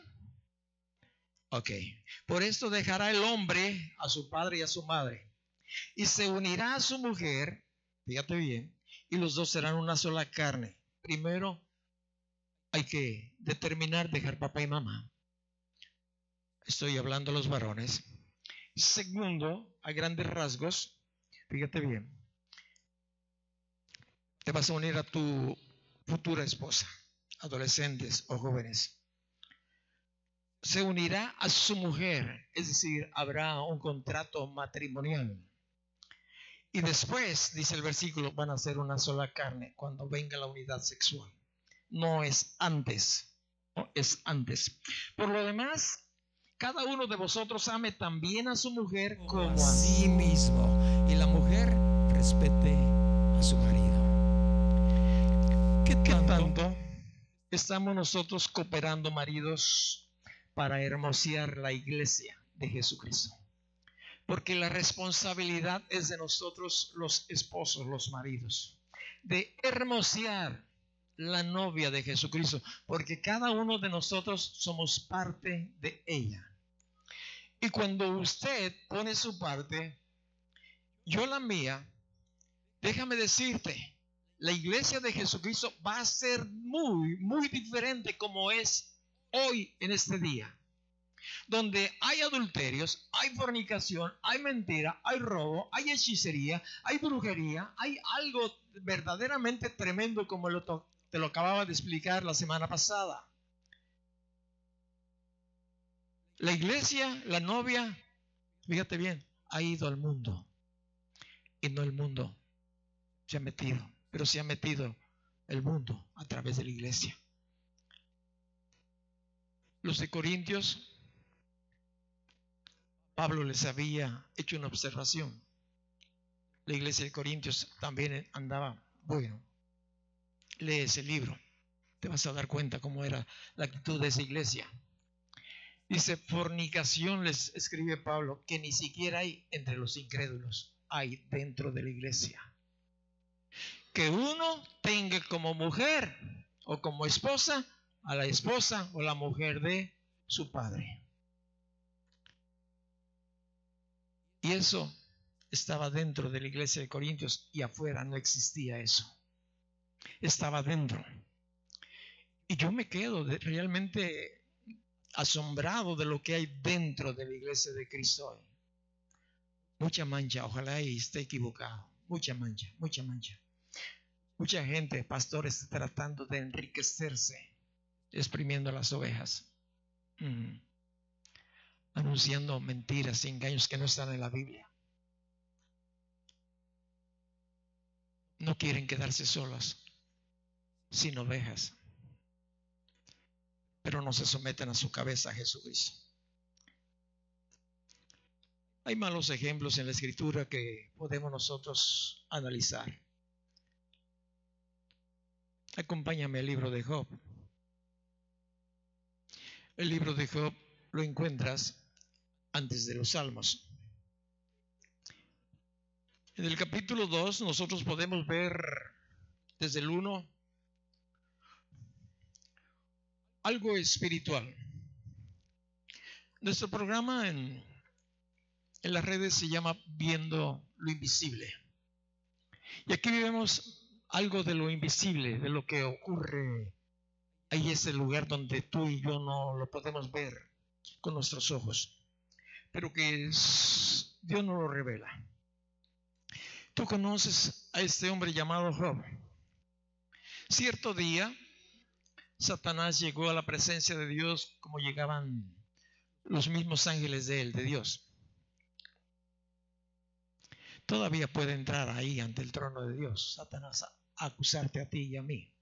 Ok. Por esto dejará el hombre a su padre y a su madre. Y se unirá a su mujer, fíjate bien, y los dos serán una sola carne. Primero, hay que determinar dejar papá y mamá. Estoy hablando a los varones. Segundo, a grandes rasgos, fíjate bien, te vas a unir a tu futura esposa, adolescentes o jóvenes. Se unirá a su mujer, es decir, habrá un contrato matrimonial. Y después, dice el versículo, van a ser una sola carne cuando venga la unidad sexual. No es antes, no es antes. Por lo demás, cada uno de vosotros ame también a su mujer como a sí mismo, y la mujer respete a su marido. ¿Qué tanto estamos nosotros cooperando, maridos, para hermosear la iglesia de Jesucristo? Porque la responsabilidad es de nosotros los esposos, los maridos, de hermosear la novia de Jesucristo, porque cada uno de nosotros somos parte de ella. Y cuando usted pone su parte, yo la mía, déjame decirte, la iglesia de Jesucristo va a ser muy, muy diferente como es hoy en este día, donde hay adulterios, hay fornicación, hay mentira, hay robo, hay hechicería, hay brujería, hay algo verdaderamente tremendo como te lo acababa de explicar la semana pasada. La iglesia, la novia, fíjate bien, ha ido al mundo y no el mundo se ha metido, pero se ha metido el mundo a través de la iglesia. Los de Corintios, Pablo les había hecho una observación. La iglesia de Corintios también andaba, bueno, lee ese libro, te vas a dar cuenta cómo era la actitud de esa iglesia. Dice, fornicación, les escribe Pablo, que ni siquiera hay entre los incrédulos, hay dentro de la iglesia. Que uno tenga como mujer o como esposa a la esposa o la mujer de su padre. Y eso estaba dentro de la iglesia de Corintios y afuera no existía eso. Estaba dentro. Y yo me quedo realmente asombrado de lo que hay dentro de la iglesia de Cristo hoy. Mucha mancha, ojalá y esté equivocado. Mucha mancha, mucha mancha. Mucha gente, pastores, tratando de enriquecerse, exprimiendo las ovejas, anunciando mentiras y engaños que no están en la Biblia. No quieren quedarse solos, sin ovejas, pero no se someten a su cabeza a Jesucristo. Hay malos ejemplos en la Escritura que podemos nosotros analizar. Acompáñame al libro de Job. El libro de Job lo encuentras antes de los Salmos. En el capítulo 2 nosotros podemos ver desde el 1 algo espiritual. Nuestro programa en las redes se llama Viendo lo Invisible. Y aquí vemos algo de lo invisible, de lo que ocurre. Ahí es el lugar donde tú y yo no lo podemos ver con nuestros ojos, pero que Dios nos lo revela. Tú conoces a este hombre llamado Job. Cierto día, Satanás llegó a la presencia de Dios como llegaban los mismos ángeles de él, de Dios. Todavía puede entrar ahí ante el trono de Dios, Satanás, a acusarte a ti y a mí.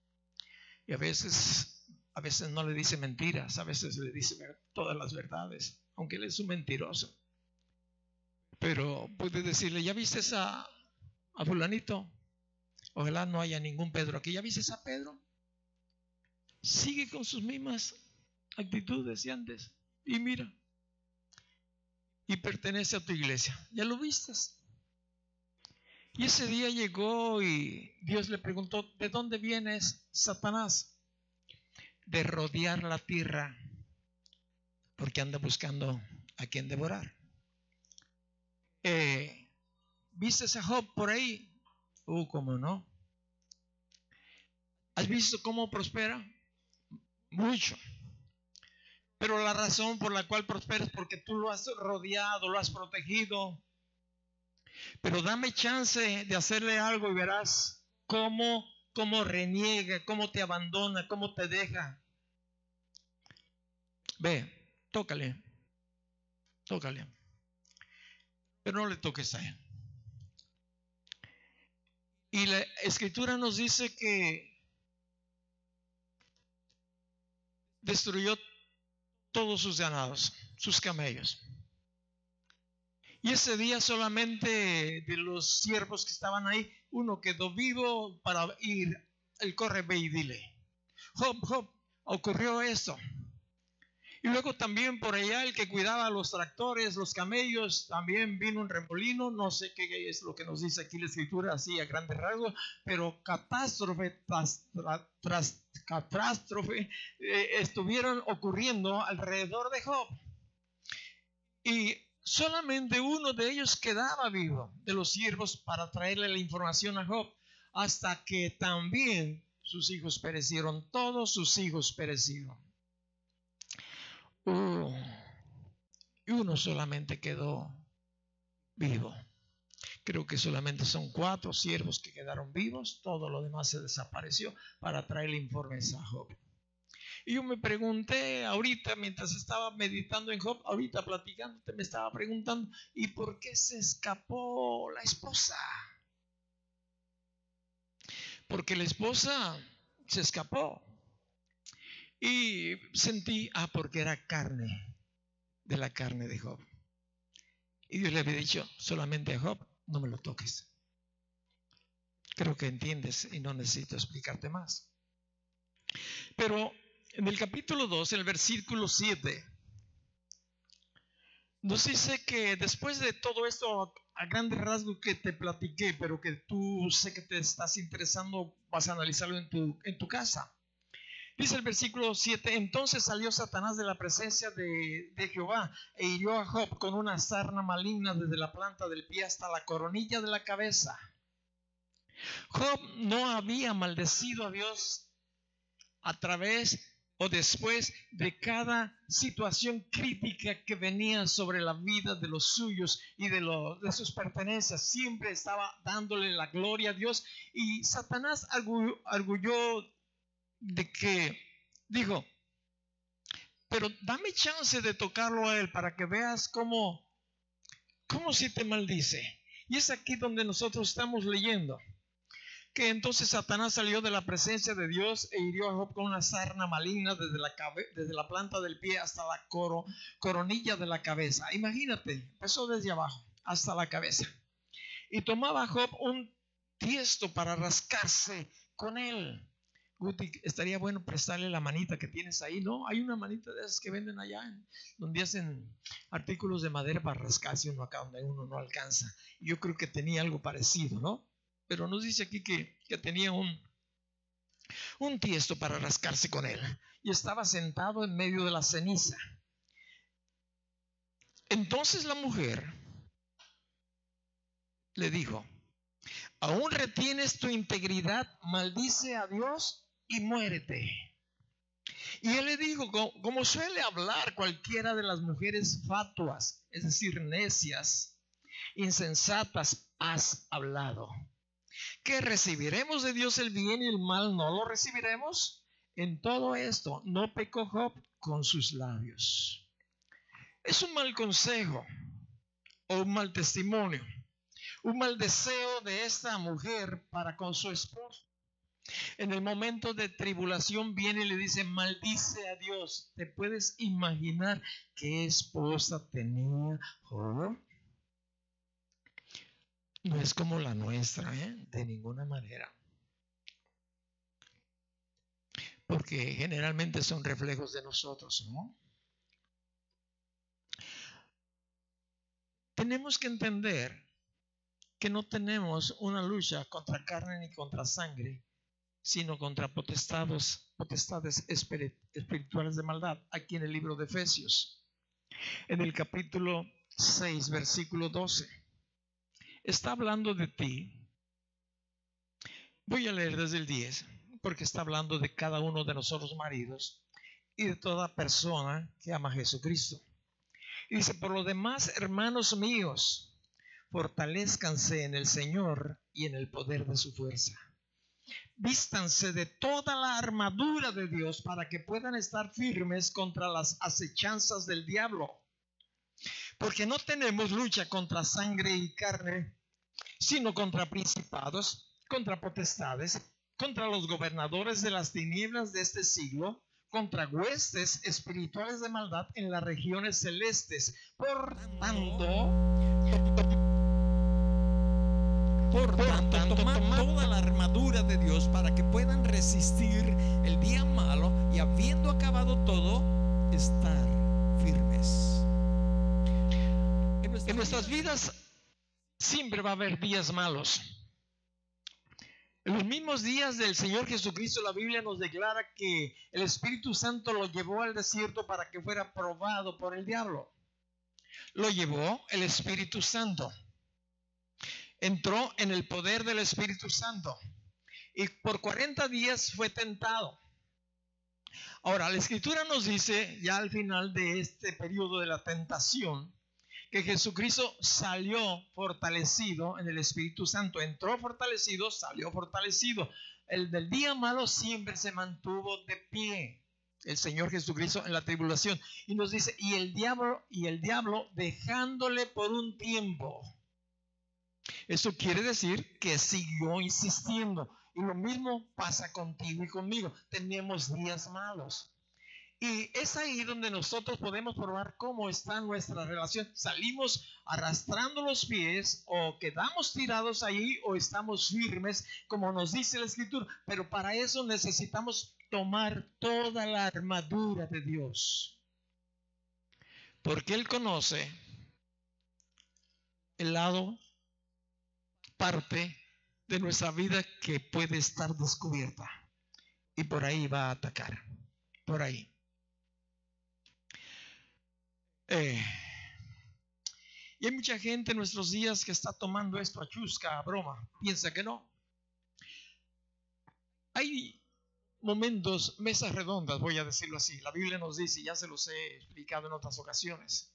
Y a veces no le dice mentiras, a veces le dice todas las verdades, aunque él es un mentiroso. Pero puede decirle, ¿ya viste a fulanito? Ojalá no haya ningún Pedro aquí. ¿Ya viste a Pedro? Sigue con sus mismas actitudes de antes. Y mira, y pertenece a tu iglesia. ¿Ya lo viste? Y ese día llegó y Dios le preguntó, ¿de dónde vienes, Satanás? De rodear la tierra, porque anda buscando a quien devorar. ¿Viste a Job por ahí? ¿Cómo no? ¿Has visto cómo prospera? Mucho. Pero la razón por la cual prospera es porque tú lo has rodeado, lo has protegido. Pero dame chance de hacerle algo y verás cómo reniega, cómo te abandona, cómo te deja. Ve, tócale. Pero no le toques a él. Y la escritura nos dice que destruyó todos sus ganados, sus camellos. Y ese día solamente de los siervos que estaban ahí, uno quedó vivo para ir. Él corre, ve y dile: Job, Job, ocurrió esto. Y luego también por allá el que cuidaba los tractores, los camellos, también vino un remolino. No sé qué es lo que nos dice aquí la escritura así a grandes rasgos, pero catástrofe tras catástrofe estuvieron ocurriendo alrededor de Job. Y solamente uno de ellos quedaba vivo, de los siervos, para traerle la información a Job, hasta que también sus hijos perecieron, todos sus hijos perecieron. Y uno solamente quedó vivo. Creo que solamente son 4 siervos que quedaron vivos, todo lo demás se desapareció para traerle informes a Job. Y yo me pregunté ahorita, mientras estaba meditando en Job, ahorita platicándote, me estaba preguntando: ¿y por qué se escapó la esposa? Porque la esposa se escapó. Y sentí, porque era carne, de la carne de Job. Y Dios le había dicho solamente a Job: no me lo toques. Creo que entiendes y no necesito explicarte más. Pero en el capítulo 2, en el versículo 7, nos dice que después de todo esto a grandes rasgos que te platiqué, pero que tú sé que te estás interesando, vas a analizarlo en tu casa. Dice el versículo 7: entonces salió Satanás de la presencia de Jehová e hirió a Job con una sarna maligna desde la planta del pie hasta la coronilla de la cabeza. Job no había maldecido a Dios a través o después de cada situación crítica que venía sobre la vida de los suyos y de sus pertenencias. Siempre estaba dándole la gloria a Dios. Y Satanás arguyó de que dijo: pero dame chance de tocarlo a él para que veas cómo si te maldice. Y es aquí donde nosotros estamos leyendo que entonces Satanás salió de la presencia de Dios e hirió a Job con una sarna maligna desde la planta del pie hasta la coronilla de la cabeza. Imagínate, empezó desde abajo hasta la cabeza. Y tomaba Job un tiesto para rascarse con él. Guti, estaría bueno prestarle la manita que tienes ahí, ¿no? Hay una manita de esas que venden allá, donde hacen artículos de madera para rascarse uno acá donde uno no alcanza. Yo creo que tenía algo parecido, ¿no? Pero nos dice aquí que tenía un tiesto para rascarse con él. Y estaba sentado en medio de la ceniza. Entonces la mujer le dijo: ¿aún retienes tu integridad? Maldice a Dios y muérete. Y él le dijo, como suele hablar cualquiera de las mujeres fatuas, es decir, necias, insensatas, has hablado. ¿Que recibiremos de Dios el bien y el mal no lo recibiremos? En todo esto no pecó Job con sus labios. Es un mal consejo o un mal testimonio, un mal deseo de esta mujer para con su esposo. En el momento de tribulación viene y le dice: maldice a Dios. ¿Te puedes imaginar qué esposa tenía Job? No es como la nuestra, de ninguna manera. Porque generalmente son reflejos de nosotros, ¿no? Tenemos que entender que no tenemos una lucha contra carne ni contra sangre, sino contra potestades espirituales de maldad. Aquí en el libro de Efesios, en el capítulo 6, versículo 12, está hablando de ti. Voy a leer desde el 10, porque está hablando de cada uno de nosotros maridos y de toda persona que ama a Jesucristo. Y dice: por lo demás, hermanos míos, fortalezcanse en el Señor y en el poder de su fuerza. Vístanse de toda la armadura de Dios para que puedan estar firmes contra las acechanzas del diablo. Porque no tenemos lucha contra sangre y carne, sino contra principados, contra potestades, contra los gobernadores de las tinieblas de este siglo, contra huestes espirituales de maldad en las regiones celestes. Por tanto, tomad toda la armadura de Dios para que puedan resistir el día malo y, habiendo acabado todo, estar firmes. En nuestras vidas siempre va a haber días malos. En los mismos días del Señor Jesucristo, la Biblia nos declara que el Espíritu Santo lo llevó al desierto para que fuera probado por el diablo. Lo llevó el Espíritu Santo. Entró en el poder del Espíritu Santo y por 40 días fue tentado. Ahora, la Escritura nos dice, ya al final de este periodo de la tentación, que Jesucristo salió fortalecido en el Espíritu Santo. Entró fortalecido, salió fortalecido. El del día malo siempre se mantuvo de pie, el Señor Jesucristo, en la tribulación. Y nos dice, y el diablo dejándole por un tiempo. Eso quiere decir que siguió insistiendo. Y lo mismo pasa contigo y conmigo. Tenemos días malos. Y es ahí donde nosotros podemos probar cómo está nuestra relación. Salimos arrastrando los pies, o quedamos tirados ahí, o estamos firmes, como nos dice la Escritura. Pero para eso necesitamos tomar toda la armadura de Dios. Porque Él conoce el lado, parte de nuestra vida que puede estar descubierta. Y por ahí va a atacar. Por ahí. Y hay mucha gente en nuestros días que está tomando esto a chusca, a broma. Piensa que no. Hay momentos, mesas redondas, voy a decirlo así. La Biblia nos dice, y ya se los he explicado en otras ocasiones,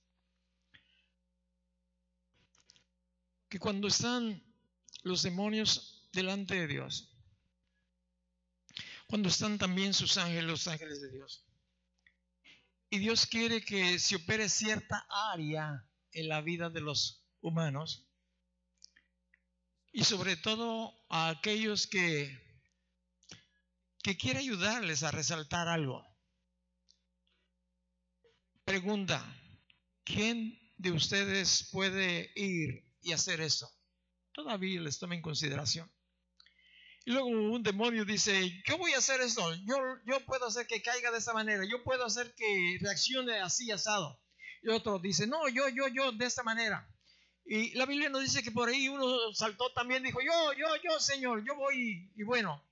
que cuando están los demonios delante de Dios, cuando están también sus ángeles, los ángeles de Dios, y Dios quiere que se opere cierta área en la vida de los humanos, y sobre todo a aquellos que quiere ayudarles a resaltar algo. Pregunta: ¿quién de ustedes puede ir y hacer eso? Todavía les toma en consideración. Y luego un demonio dice: yo voy a hacer esto, yo puedo hacer que caiga de esa manera, yo puedo hacer que reaccione así, asado. Y otro dice: no, yo de esta manera. Y la Biblia nos dice que por ahí uno saltó también, dijo: yo, Señor, yo voy. Y bueno,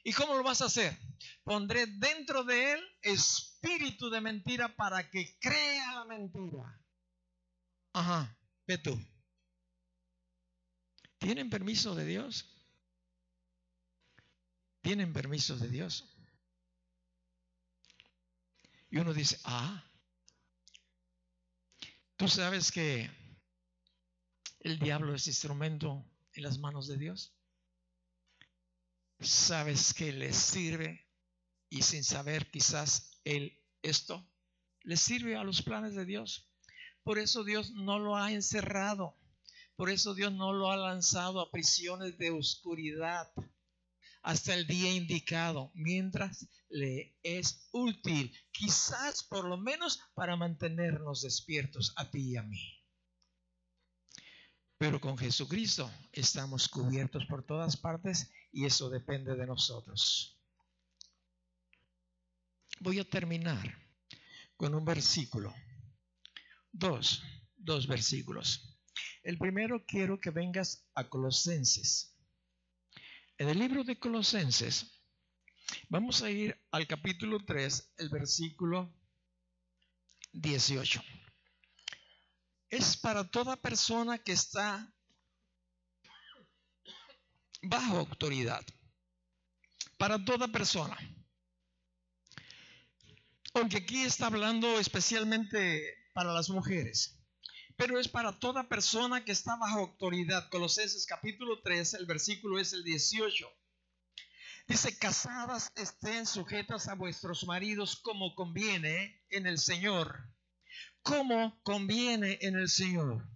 ¿y cómo lo vas a hacer? Pondré dentro de él espíritu de mentira para que crea la mentira. Ajá, ve tú. ¿Tienen permiso de Dios? ¿Tienen permiso de Dios? Y uno dice: ¿tú sabes que el diablo es instrumento en las manos de Dios? ¿Sabes que le sirve? Y sin saber quizás esto le sirve a los planes de Dios. Por eso Dios no lo ha encerrado. Por eso Dios no lo ha lanzado a prisiones de oscuridad hasta el día indicado, mientras le es útil, quizás por lo menos para mantenernos despiertos a ti y a mí. Pero con Jesucristo estamos cubiertos por todas partes, y eso depende de nosotros. Voy a terminar con un versículo, dos versículos. El primero, quiero que vengas a Colosenses. En el libro de Colosenses vamos a ir al capítulo 3, el versículo 18. Es para toda persona que está bajo autoridad. Para toda persona. Aunque aquí está hablando especialmente para las mujeres, pero es para toda persona que está bajo autoridad. Colosenses capítulo 3, el versículo es el 18. Dice: casadas estén sujetas a vuestros maridos como conviene en el Señor. Como conviene en el Señor.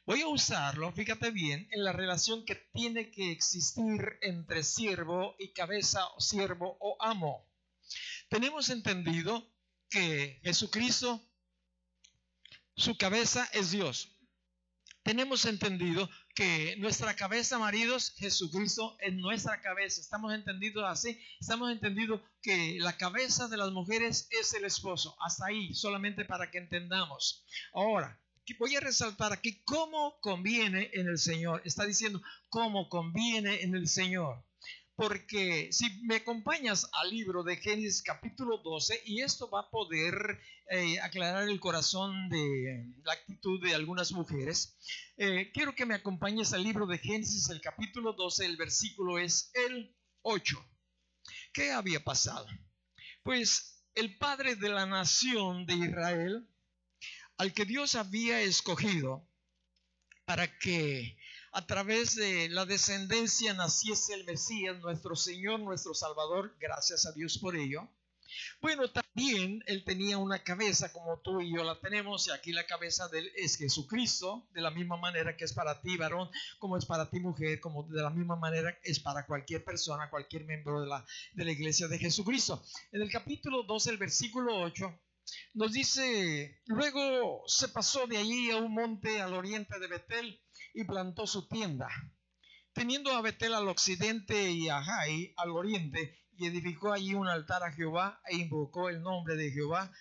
Voy a usarlo, fíjate bien, en la relación que tiene que existir entre siervo y cabeza, o siervo o amo. Tenemos entendido que Jesucristo, su cabeza es Dios. Tenemos entendido que nuestra cabeza, maridos, Jesucristo es nuestra cabeza. Estamos entendidos así. Estamos entendido que la cabeza de las mujeres es el esposo. Hasta ahí, solamente para que entendamos. Ahora, voy a resaltar aquí cómo conviene en el Señor. Está diciendo cómo conviene en el Señor. Porque si me acompañas al libro de Génesis capítulo 12, y esto va a poder aclarar el corazón de la actitud de algunas mujeres, quiero que me acompañes al libro de Génesis, el capítulo 12, el versículo es el 8. ¿Qué había pasado? Pues el padre de la nación de Israel, al que Dios había escogido para que a través de la descendencia naciese el Mesías, nuestro Señor, nuestro Salvador, gracias a Dios por ello. Bueno, también Él tenía una cabeza como tú y yo la tenemos, y aquí la cabeza de Él es Jesucristo, de la misma manera que es para ti, varón, como es para ti, mujer, como de la misma manera es para cualquier persona, cualquier miembro de la iglesia de Jesucristo. En el capítulo 12, el versículo 8, nos dice: luego se pasó de allí a un monte al oriente de Betel y plantó su tienda, teniendo a Betel al occidente y a Jai al oriente, y edificó allí un altar a Jehová e invocó el nombre de Jehová.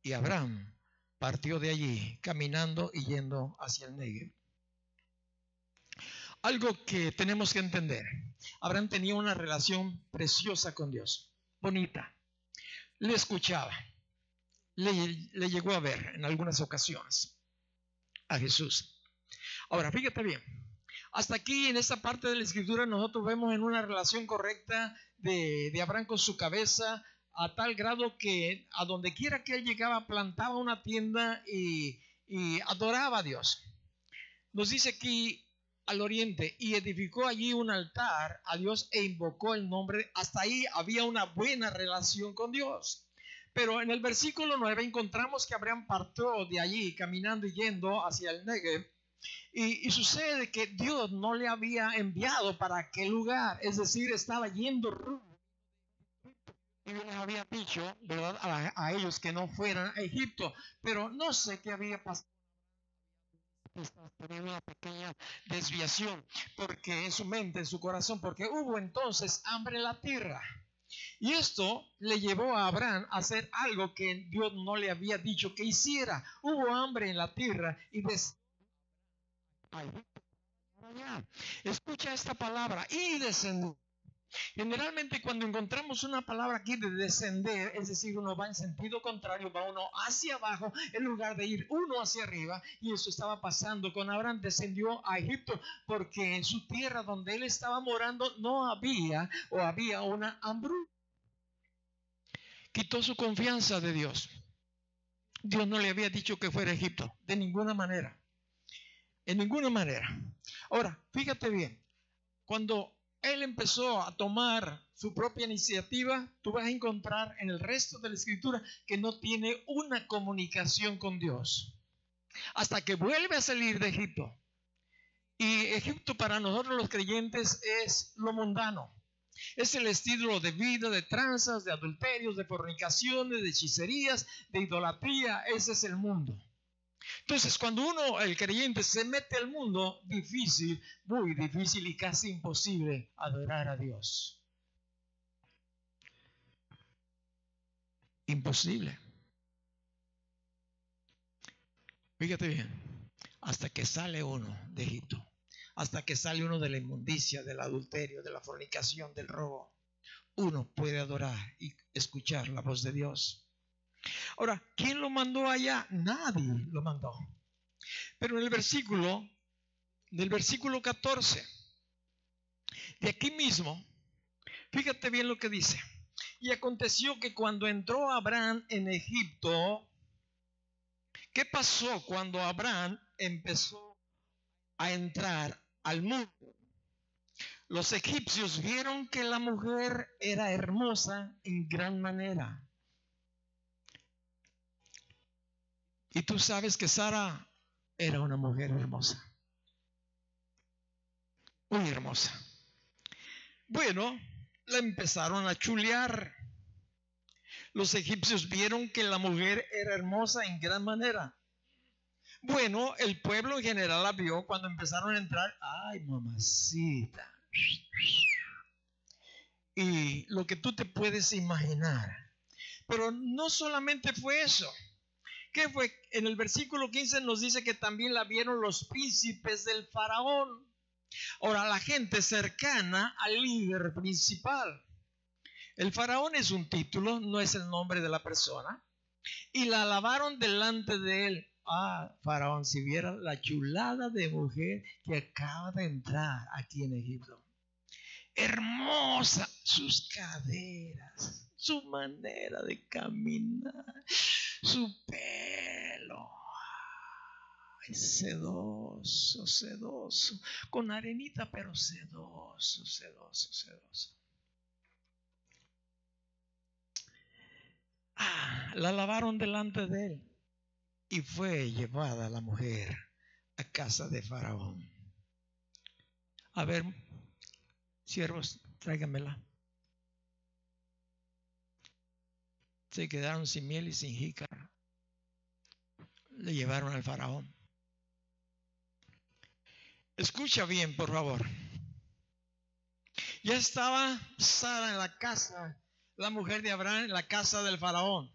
Y Abraham partió de allí caminando y yendo hacia el Negev. Algo que tenemos que entender: Abraham tenía una relación preciosa con Dios, bonita. Le escuchaba, le llegó a ver en algunas ocasiones a Jesús. Ahora, fíjate bien, hasta aquí en esta parte de la escritura nosotros vemos en una relación correcta de Abraham con su cabeza, a tal grado que a donde quiera que él llegaba plantaba una tienda y adoraba a Dios. Nos dice aquí al oriente, y edificó allí un altar a Dios e invocó el nombre. Hasta ahí había una buena relación con Dios. Pero en el versículo 9 encontramos que Abraham partió de allí caminando y yendo hacia el Negev. Y sucede que Dios no le había enviado para aquel lugar, es decir, estaba yendo rumbo. Y les había dicho, ¿verdad?, a ellos que no fueran a Egipto, pero no sé qué había pasado. Tenía una pequeña desviación porque en su mente, en su corazón, porque hubo entonces hambre en la tierra. Y esto le llevó a Abraham a hacer algo que Dios no le había dicho que hiciera. Hubo hambre en la tierra y escucha esta palabra: y descendió. Generalmente cuando encontramos una palabra aquí de descender, es decir, uno va en sentido contrario, va uno hacia abajo en lugar de ir uno hacia arriba. Y eso estaba pasando con Abraham. Descendió a Egipto porque en su tierra donde él estaba morando no había, o había una hambruna. Quitó su confianza de Dios. Dios no le había dicho que fuera a Egipto, de ninguna manera. En ninguna manera. Ahora, fíjate bien, cuando él empezó a tomar su propia iniciativa, tú vas a encontrar en el resto de la escritura que no tiene una comunicación con Dios hasta que vuelve a salir de Egipto. Y Egipto para nosotros los creyentes es lo mundano. Es el estilo de vida, de tranzas, de adulterios, de fornicaciones, de hechicerías, de idolatría. Ese es el mundo. Entonces, cuando uno, el creyente, se mete al mundo, difícil, muy difícil y casi imposible adorar a Dios. Imposible. Fíjate bien, hasta que sale uno de Egipto, hasta que sale uno de la inmundicia, del adulterio, de la fornicación, del robo, uno puede adorar y escuchar la voz de Dios. Ahora, ¿quién lo mandó allá? Nadie lo mandó. Pero en el versículo, del versículo 14, de aquí mismo, fíjate bien lo que dice: y aconteció que cuando entró Abraham en Egipto, ¿qué pasó cuando Abraham empezó a entrar al mundo? Los egipcios vieron que la mujer era hermosa en gran manera. Y tú sabes que Sara era una mujer hermosa, muy hermosa. Bueno, la empezaron a chulear. Los egipcios vieron que la mujer era hermosa en gran manera. Bueno, el pueblo en general la vio cuando empezaron a entrar. Ay, mamacita. Y lo que tú te puedes imaginar. Pero no solamente fue eso. ¿Qué fue? En el versículo 15 nos dice que también la vieron los príncipes del faraón. Ahora, la gente cercana al líder principal. El faraón es un título, no es el nombre de la persona. Y la alabaron delante de él. Ah, faraón, si viera la chulada de mujer que acaba de entrar aquí en Egipto. Hermosa, sus caderas, su manera de caminar, su pelo. Ay, sedoso, sedoso, con arenita, pero sedoso, sedoso, sedoso. La lavaron delante de él y fue llevada la mujer a casa de Faraón. A ver, siervos, tráiganmela. Se quedaron sin miel y sin jícara. Le llevaron al Faraón. Escucha bien, por favor. Ya estaba Sara en la casa, la mujer de Abraham en la casa del Faraón.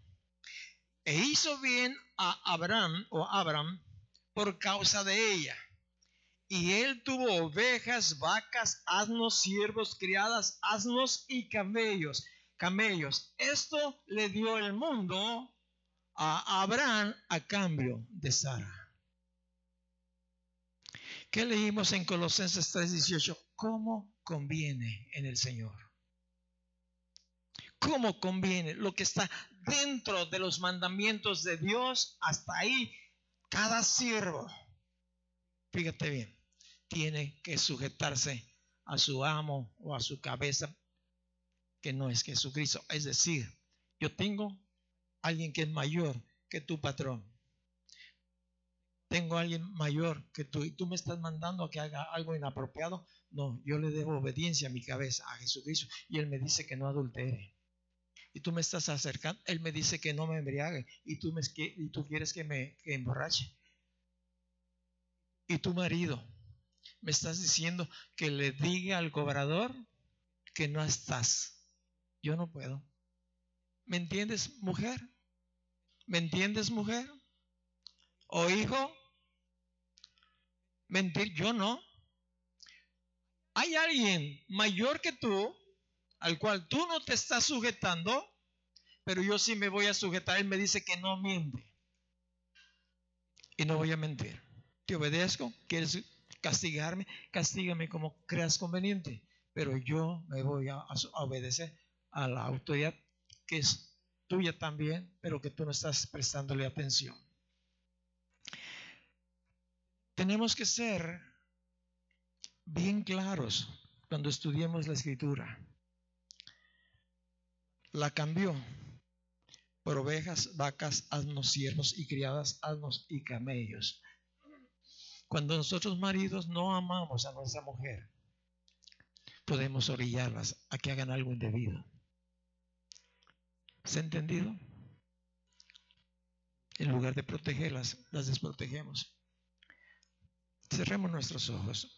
E hizo bien a Abraham por causa de ella. Y él tuvo ovejas, vacas, asnos, siervos, criadas, asnos y camellos. Esto le dio el mundo a Abraham a cambio de Sara. ¿Qué leímos en Colosenses 3:18? ¿Cómo conviene en el Señor? ¿Cómo conviene? Lo que está dentro de los mandamientos de Dios, hasta ahí, cada siervo, fíjate bien, tiene que sujetarse a su amo o a su cabeza, que no es Jesucristo. Es decir, yo tengo alguien que es mayor que tu patrón. Tengo alguien mayor que tú y tú me estás mandando a que haga algo inapropiado. No, yo le debo obediencia a mi cabeza, a Jesucristo, y él me dice que no adultere. Y tú me estás acercando, él me dice que no me embriague, y tú quieres que me emborrache. Y tu marido me estás diciendo que le diga al cobrador que no estás. Yo no puedo. ¿Me entiendes, mujer? ¿Me entiendes, mujer? ¿O hijo? Mentir, yo no. Hay alguien mayor que tú, al cual tú no te estás sujetando, pero yo sí me voy a sujetar. Él me dice que no miente. Y no voy a mentir. Te obedezco. ¿Quieres castigarme? Castígame como creas conveniente. Pero yo me voy a obedecer a la autoridad que es tuya también, pero que tú no estás prestándole atención. Tenemos que ser bien claros cuando estudiemos la Escritura. La cambió por ovejas, vacas, asnos, siervos y criadas, asnos y camellos. Cuando nosotros maridos no amamos a nuestra mujer, podemos orillarlas a que hagan algo indebido. ¿Se ha entendido? En lugar de protegerlas, las desprotegemos. Cerremos nuestros ojos.